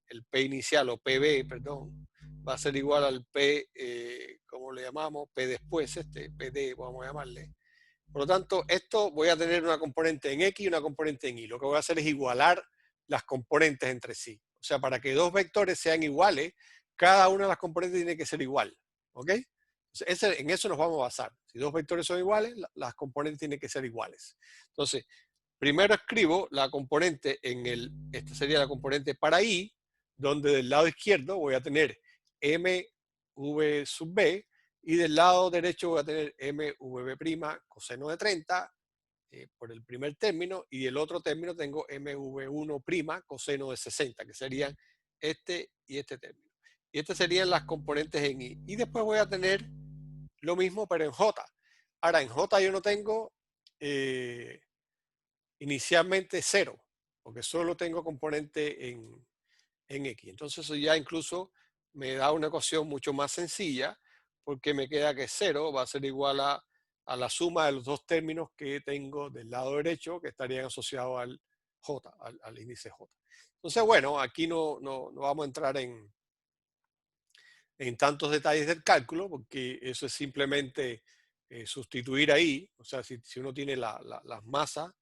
Speaker 1: el P inicial o PB, perdón, va a ser igual al P, ¿cómo le llamamos? P después, PD, vamos a llamarle. Por lo tanto, esto voy a tener una componente en X y una componente en Y. Lo que voy a hacer es igualar las componentes entre sí. O sea, para que dos vectores sean iguales, cada una de las componentes tiene que ser igual. ¿Ok? En eso nos vamos a basar. Si dos vectores son iguales, las componentes tienen que ser iguales. Entonces, primero escribo la componente esta sería la componente para Y, donde del lado izquierdo voy a tener mv sub b y del lado derecho voy a tener mv' coseno de 30 por el primer término, y el otro término tengo mv1' coseno de 60, que serían este y este término. Y estas serían las componentes en I. Y después voy a tener lo mismo, pero en J. Ahora, en J yo no tengo inicialmente 0, porque solo tengo componente en X. Entonces eso ya incluso me da una ecuación mucho más sencilla, porque me queda que 0 va a ser igual a la suma de los dos términos que tengo del lado derecho, que estarían asociados al J, al índice J. Entonces, bueno, aquí no vamos a entrar en tantos detalles del cálculo, porque eso es simplemente sustituir ahí. O sea, si uno tiene las masas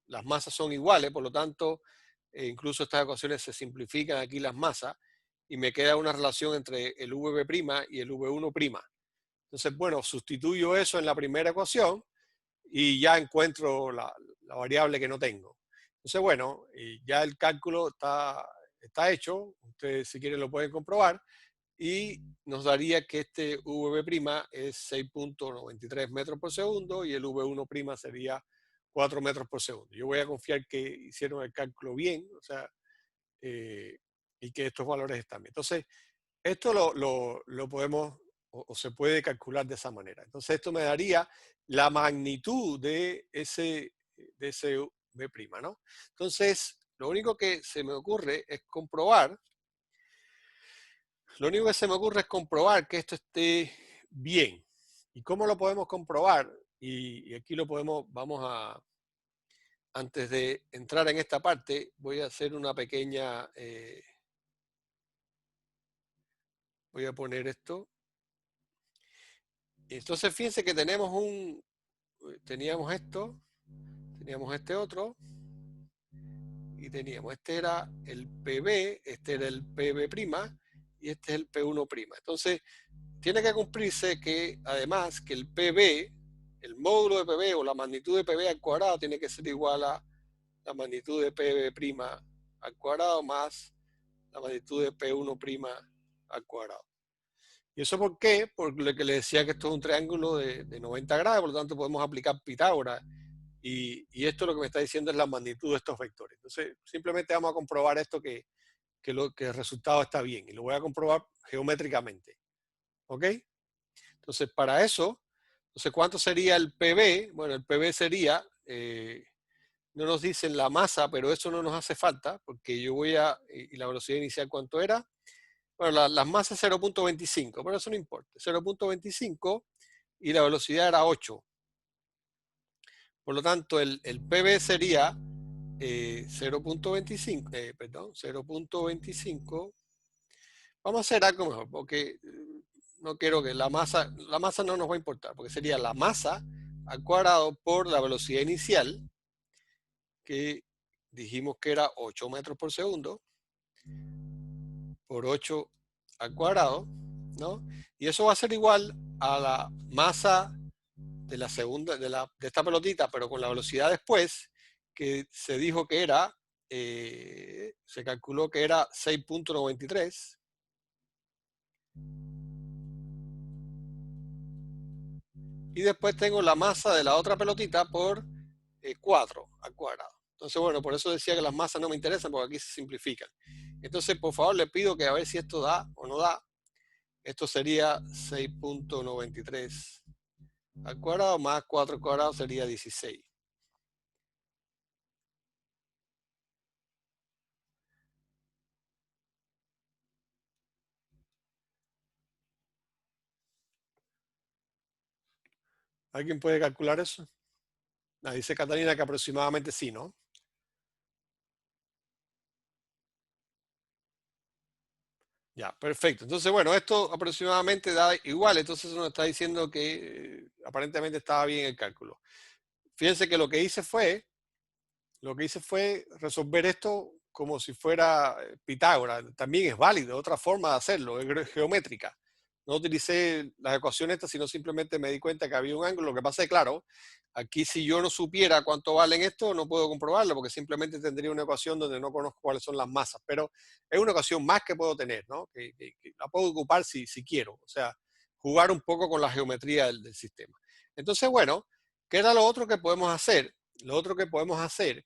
Speaker 1: son iguales, por lo tanto, incluso estas ecuaciones se simplifican aquí las masas, y me queda una relación entre el v' y el v1'. Entonces, bueno, sustituyo eso en la primera ecuación y ya encuentro la variable que no tengo. Entonces, bueno, ya el cálculo está hecho. Ustedes, si quieren, lo pueden comprobar. Y nos daría que este v' es 6.93 metros por segundo y el v1' sería 4 metros por segundo. Yo voy a confiar que hicieron el cálculo bien, o sea, y que estos valores están bien. Entonces, esto lo podemos o se puede calcular de esa manera. Entonces, esto me daría la magnitud de ese v', ¿no? Entonces, lo único que se me ocurre es comprobar. Lo único que se me ocurre es comprobar que esto esté bien. ¿Y cómo lo podemos comprobar? Y aquí lo podemos, antes de entrar en esta parte, voy a hacer una pequeña, voy a poner esto. Entonces, fíjense que teníamos esto, teníamos este otro, y teníamos, este era el PB, este era el PB', y este es el P1'. Entonces, tiene que cumplirse que, además, que el PB, el módulo de PB o la magnitud de PB al cuadrado tiene que ser igual a la magnitud de PB' al cuadrado más la magnitud de P1' al cuadrado. ¿Y eso por qué? Porque lo que le decía que esto es un triángulo de 90 grados, por lo tanto podemos aplicar Pitágoras. Y esto lo que me está diciendo es la magnitud de estos vectores. Entonces, simplemente vamos a comprobar esto, que el resultado está bien. Y lo voy a comprobar geométricamente. ¿Ok? Entonces, para eso, entonces, ¿cuánto sería el PB? Bueno, el PB sería, no nos dicen la masa, pero eso no nos hace falta, porque yo voy y la velocidad inicial, ¿cuánto era? Bueno, las masas 0.25, pero eso no importa. 0.25 y la velocidad era 8. Por lo tanto, el PB sería 0.25, perdón, 0.25. Vamos a hacer algo mejor, porque no quiero que la masa no nos va a importar, porque sería la masa al cuadrado por la velocidad inicial, que dijimos que era 8 metros por segundo, por 8 al cuadrado, ¿no? Y eso va a ser igual a la masa de la segunda, de esta pelotita, pero con la velocidad después, que se dijo que era, se calculó que era 6.93. Y después tengo la masa de la otra pelotita por 4 al cuadrado. Entonces, bueno, por eso decía que las masas no me interesan, porque aquí se simplifican. Entonces, por favor, le pido que a ver si esto da o no da. Esto sería 6.93 al cuadrado más 4 al cuadrado sería 16. ¿Alguien puede calcular eso? Dice Catalina que aproximadamente sí, ¿no? Ya, perfecto. Entonces, bueno, esto aproximadamente da igual. Entonces nos está diciendo que aparentemente estaba bien el cálculo. Fíjense que lo que hice fue resolver esto como si fuera Pitágoras. También es válido, otra forma de hacerlo, es geométrica. no utilicé las ecuaciones estas, sino simplemente me di cuenta que había un ángulo. Lo que pasa es, claro, aquí si yo no supiera cuánto valen esto, no puedo comprobarlo, porque simplemente tendría una ecuación donde no conozco cuáles son las masas. Pero es una ecuación más que puedo tener, ¿no? Que la puedo ocupar si quiero. O sea, jugar un poco con la geometría del sistema. Entonces, bueno, ¿qué era lo otro que podemos hacer? Lo otro que podemos hacer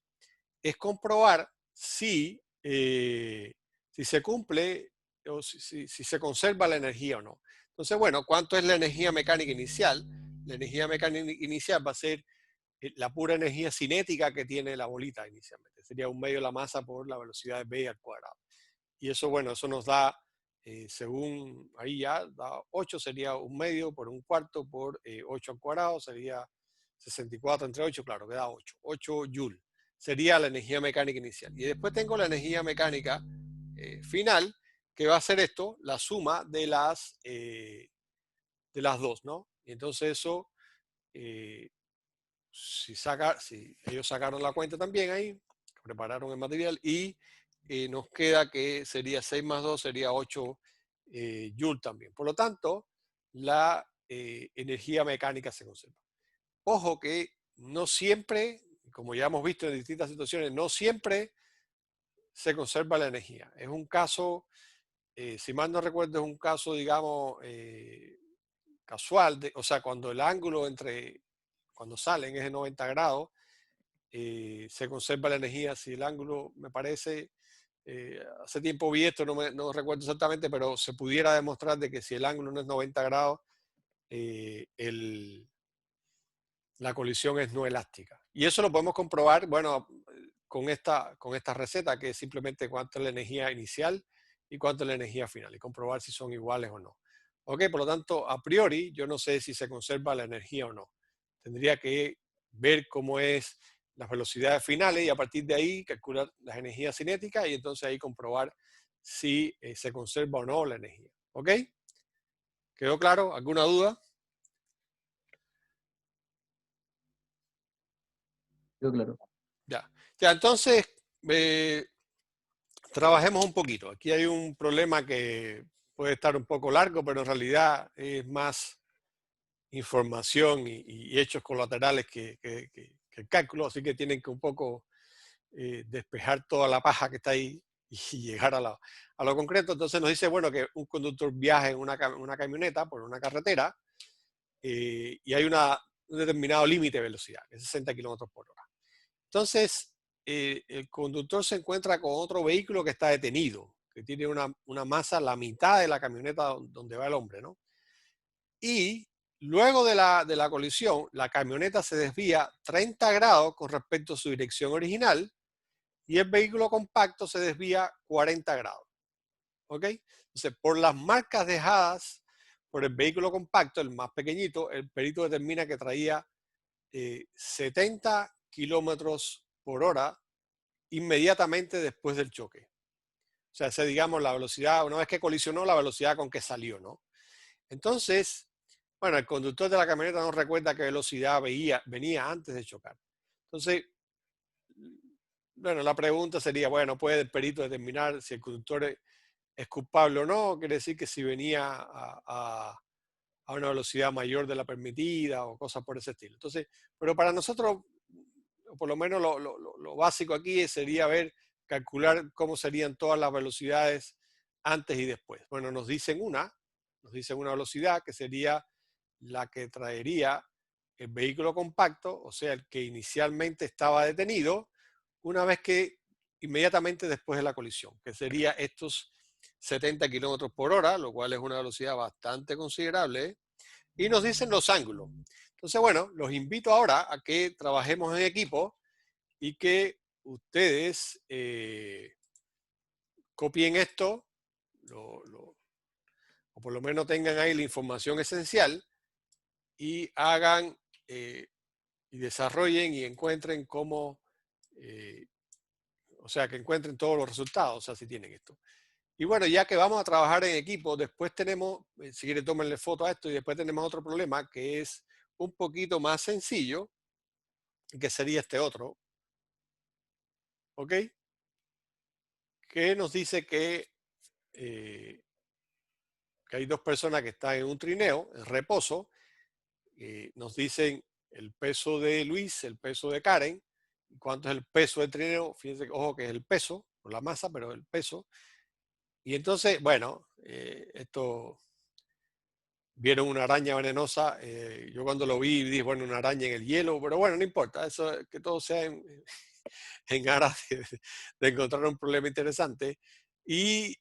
Speaker 1: es comprobar si se cumple o si se conserva la energía o no. Entonces, bueno, ¿cuánto es la energía mecánica inicial? La energía mecánica inicial va a ser la pura energía cinética que tiene la bolita inicialmente. Sería un medio de la masa por la velocidad de v al cuadrado. Y eso, bueno, eso nos da, según ahí ya, da 8, sería un medio por un cuarto por 8 al cuadrado, sería 64 entre 8, claro, queda 8 joules. Sería la energía mecánica inicial. Y después tengo la energía mecánica final, que va a ser esto, la suma de las dos, ¿no? Y entonces eso, eh, si ellos sacaron la cuenta también ahí, prepararon el material y nos queda que sería 6 más 2, sería 8 Joule también. Por lo tanto, la energía mecánica se conserva. Ojo que no siempre, como ya hemos visto en distintas situaciones, no siempre se conserva la energía. Es un caso, si mal no recuerdo, es un caso, digamos, casual, o sea, cuando el ángulo cuando salen es de 90 grados, se conserva la energía. Si el ángulo, me parece, hace tiempo vi esto, no recuerdo exactamente, pero se pudiera demostrar de que si el ángulo no es 90 grados, eh, el, la colisión es no elástica. Y eso lo podemos comprobar, bueno, con esta receta, que es simplemente cuánto es la energía inicial y cuánto es la energía final, y comprobar si son iguales o no. Ok, por lo tanto, a priori, yo no sé si se conserva la energía o no. Tendría que ver cómo es las velocidades finales y a partir de ahí calcular las energías cinéticas y entonces ahí comprobar si se conserva o no la energía. ¿Ok? ¿Quedó claro? ¿Alguna duda?
Speaker 2: Quedó claro.
Speaker 1: Ya. Ya, entonces, eh, trabajemos un poquito. Aquí hay un problema que puede estar un poco largo, pero en realidad es más información y hechos colaterales que el cálculo, así que tienen que un poco despejar toda la paja que está ahí y llegar a lo concreto. Entonces nos dice, bueno, que un conductor viaja en una camioneta por una carretera y hay un determinado límite de velocidad, que es 60 kilómetros por hora. Entonces, el conductor se encuentra con otro vehículo que está detenido, que tiene una masa la mitad de la camioneta donde va el hombre, ¿no? Y luego de la colisión, la camioneta se desvía 30 grados con respecto a su dirección original y el vehículo compacto se desvía 40 grados. ¿Ok? Entonces, por las marcas dejadas por el vehículo compacto, el más pequeñito, el perito determina que traía 70 kilómetros por hora inmediatamente después del choque. O sea, esa, digamos, la velocidad, una vez que colisionó, la velocidad con que salió, ¿no? Entonces, bueno, el conductor de la camioneta no recuerda qué velocidad venía antes de chocar. Entonces, bueno, la pregunta sería, bueno, ¿puede el perito determinar si el conductor es culpable o no? Quiere decir que si venía a una velocidad mayor de la permitida o cosas por ese estilo. Entonces, pero para nosotros, por lo menos lo básico aquí sería ver, calcular cómo serían todas las velocidades antes y después. Bueno, nos dicen una velocidad que sería la que traería el vehículo compacto, o sea, el que inicialmente estaba detenido, una vez que inmediatamente después de la colisión, que sería estos 70 kilómetros por hora, lo cual es una velocidad bastante considerable, y nos dicen los ángulos. Entonces, bueno, los invito ahora a que trabajemos en equipo y que ustedes copien esto, o por lo menos tengan ahí la información esencial y hagan y desarrollen y encuentren cómo, eh, o sea, que encuentren todos los resultados, o sea, si tienen esto. Y bueno, ya que vamos a trabajar en equipo, después tenemos, si quieren tómenle foto a esto, y después tenemos otro problema que es un poquito más sencillo, que sería este otro, ¿ok? Que nos dice que, eh, que hay dos personas que están en un trineo, en reposo, nos dicen el peso de Luis, el peso de Karen, cuánto es el peso del trineo, fíjense, ojo que es el peso, no la masa, pero el peso. Y entonces, bueno, esto, vieron una araña venenosa, yo cuando lo vi dije, bueno, una araña en el hielo, pero bueno, no importa, eso que todo sea en aras de encontrar un problema interesante. Y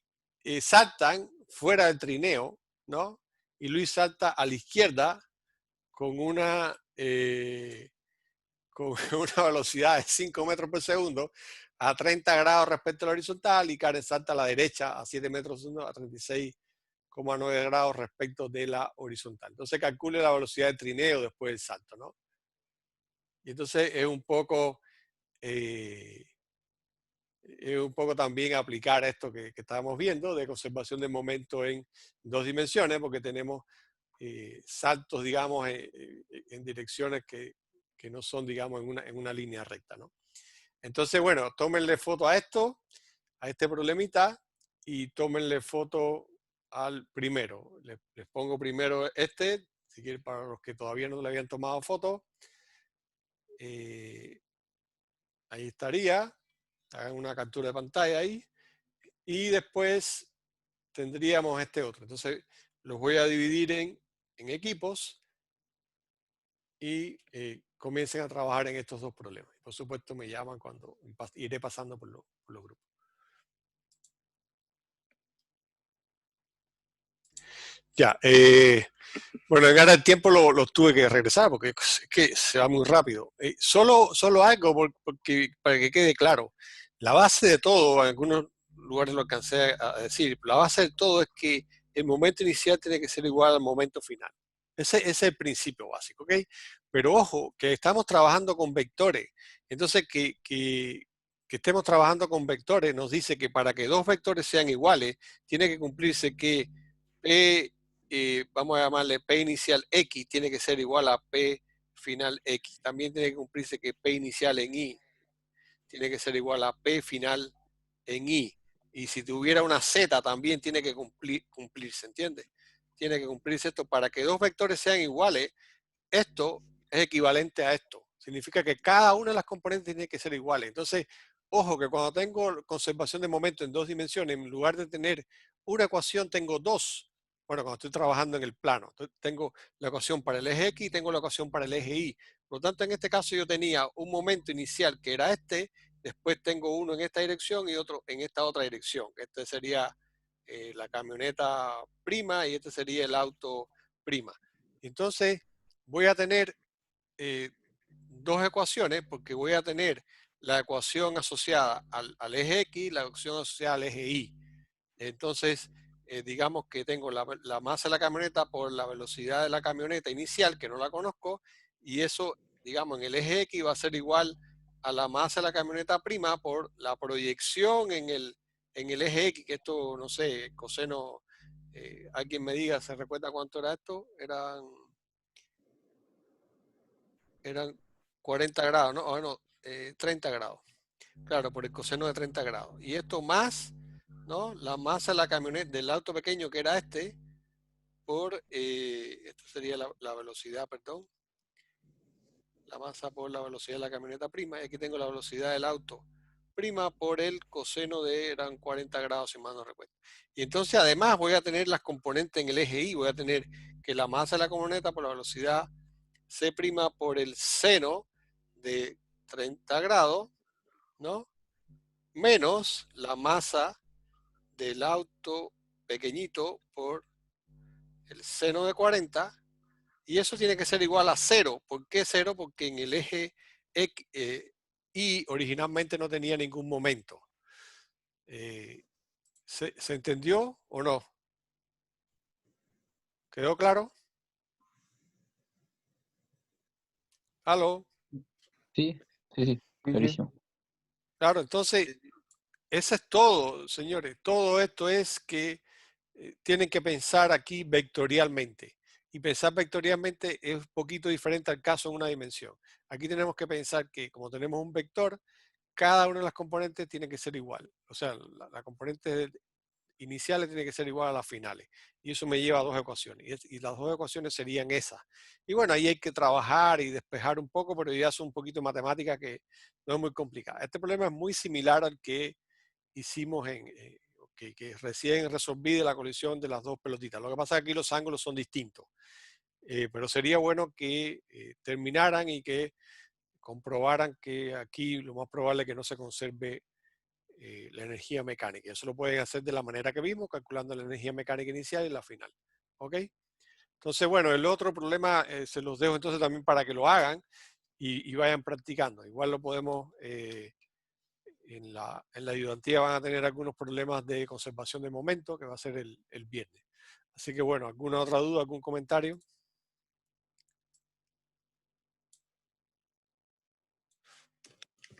Speaker 1: saltan fuera del trineo, ¿no? Y Luis salta a la izquierda con con una velocidad de 5 metros por segundo a 30 grados respecto a la horizontal, y Karen salta a la derecha a 7 metros por segundo a 36,9 grados respecto de la horizontal. Entonces calcule la velocidad de trineo después del salto, ¿no? Y entonces eh, es un poco también aplicar esto que estábamos viendo de conservación de momento en dos dimensiones, porque tenemos saltos, digamos, en direcciones que no son, digamos, en una línea recta, ¿no? Entonces, bueno, tómenle foto a esto, a este problemita, y tómenle foto al primero. Les pongo primero este, si quieren, para los que todavía no le habían tomado foto. Ahí estaría. Hagan una captura de pantalla ahí. Y después tendríamos este otro. Entonces, los voy a dividir en equipos y comiencen a trabajar en estos dos problemas. Por supuesto, me llaman cuando iré pasando por los grupos. Ya, bueno, en el tiempo los tuve que regresar porque es que se va muy rápido. Solo algo porque, para que quede claro. La base de todo, en algunos lugares lo alcancé a decir, la base de todo es que el momento inicial tiene que ser igual al momento final. Ese es el principio básico, ¿ok? Pero ojo, que estamos trabajando con vectores. Entonces, que estemos trabajando con vectores nos dice que para que dos vectores sean iguales, tiene que cumplirse que P, vamos a llamarle P inicial X, tiene que ser igual a P final X. También tiene que cumplirse que P inicial en Y tiene que ser igual a P final en Y. Y si tuviera una Z también tiene que cumplirse, ¿entiendes? Tiene que cumplirse esto para que dos vectores sean iguales. Esto es equivalente a esto. Significa que cada una de las componentes tiene que ser iguales. Entonces, ojo que cuando tengo conservación de momento en dos dimensiones, en lugar de tener una ecuación, tengo dos. Bueno, cuando estoy trabajando en el plano, tengo la ecuación para el eje X y tengo la ecuación para el eje Y. Por lo tanto, en este caso yo tenía un momento inicial que era este, después tengo uno en esta dirección y otro en esta otra dirección. Este sería la camioneta prima y este sería el auto prima. Entonces, voy a tener dos ecuaciones porque voy a tener la ecuación asociada al eje X, la ecuación asociada al eje Y. Entonces, digamos que tengo la masa de la camioneta por la velocidad de la camioneta inicial, que no la conozco, y eso, digamos, en el eje X va a ser igual a la masa de la camioneta prima por la proyección en el eje X, que esto, no sé, coseno, alguien me diga, ¿se recuerda cuánto era esto? Eran 40 grados, ¿no? Bueno, 30 grados. Claro, por el coseno de 30 grados. Y esto más, ¿no? La masa de la camioneta, del auto pequeño que era este, por, esto sería la velocidad, perdón, la masa por la velocidad de la camioneta prima, y aquí tengo la velocidad del auto prima por el coseno de, eran 40 grados, si mal no recuerdo. Y entonces además voy a tener las componentes en el eje Y, voy a tener que la masa de la camioneta por la velocidad C' por el seno de 30 grados, ¿no? Menos la masa del auto pequeñito por el seno de 40, y eso tiene que ser igual a cero. ¿Por qué cero? Porque en el eje X, Y originalmente no tenía ningún momento. ¿Se entendió o no? ¿Quedó claro? ¿Aló?
Speaker 2: Sí, sí, sí, clarísimo.
Speaker 1: Claro, entonces, eso es todo, señores. Todo esto es que tienen que pensar aquí vectorialmente. Y pensar vectorialmente es un poquito diferente al caso en una dimensión. Aquí tenemos que pensar que como tenemos un vector, cada una de las componentes tiene que ser igual. O sea, la componente iniciales tiene que ser igual a las finales. Y eso me lleva a dos ecuaciones. Y las dos ecuaciones serían esas. Y bueno, ahí hay que trabajar y despejar un poco, pero ya es un poquito de matemática que no es muy complicada. Este problema es muy similar al que hicimos que recién resolví de la colisión de las dos pelotitas. Lo que pasa es que aquí los ángulos son distintos. Pero sería bueno que terminaran y que comprobaran que aquí lo más probable es que no se conserve la energía mecánica. Eso lo pueden hacer de la manera que vimos, calculando la energía mecánica inicial y la final. ¿Ok? Entonces, bueno, el otro problema se los dejo entonces también para que lo hagan y vayan practicando. Igual lo podemos, en la ayudantía van a tener algunos problemas de conservación de momento, que va a ser el viernes. Así que bueno, ¿alguna otra duda, algún comentario?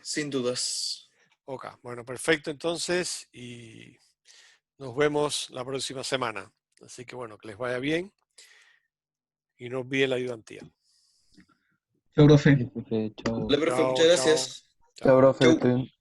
Speaker 4: Sin dudas.
Speaker 1: Ok, bueno, perfecto entonces y nos vemos la próxima semana. Así que bueno, que les vaya bien y no olviden la ayudantía.
Speaker 3: Chao, profe.
Speaker 2: Sí, profe, chao.
Speaker 4: Vale, profe,
Speaker 1: Chao,
Speaker 4: muchas
Speaker 1: chao,
Speaker 4: gracias.
Speaker 2: Chao,
Speaker 1: chao.
Speaker 2: profe, que
Speaker 4: Chau.
Speaker 2: esté bien.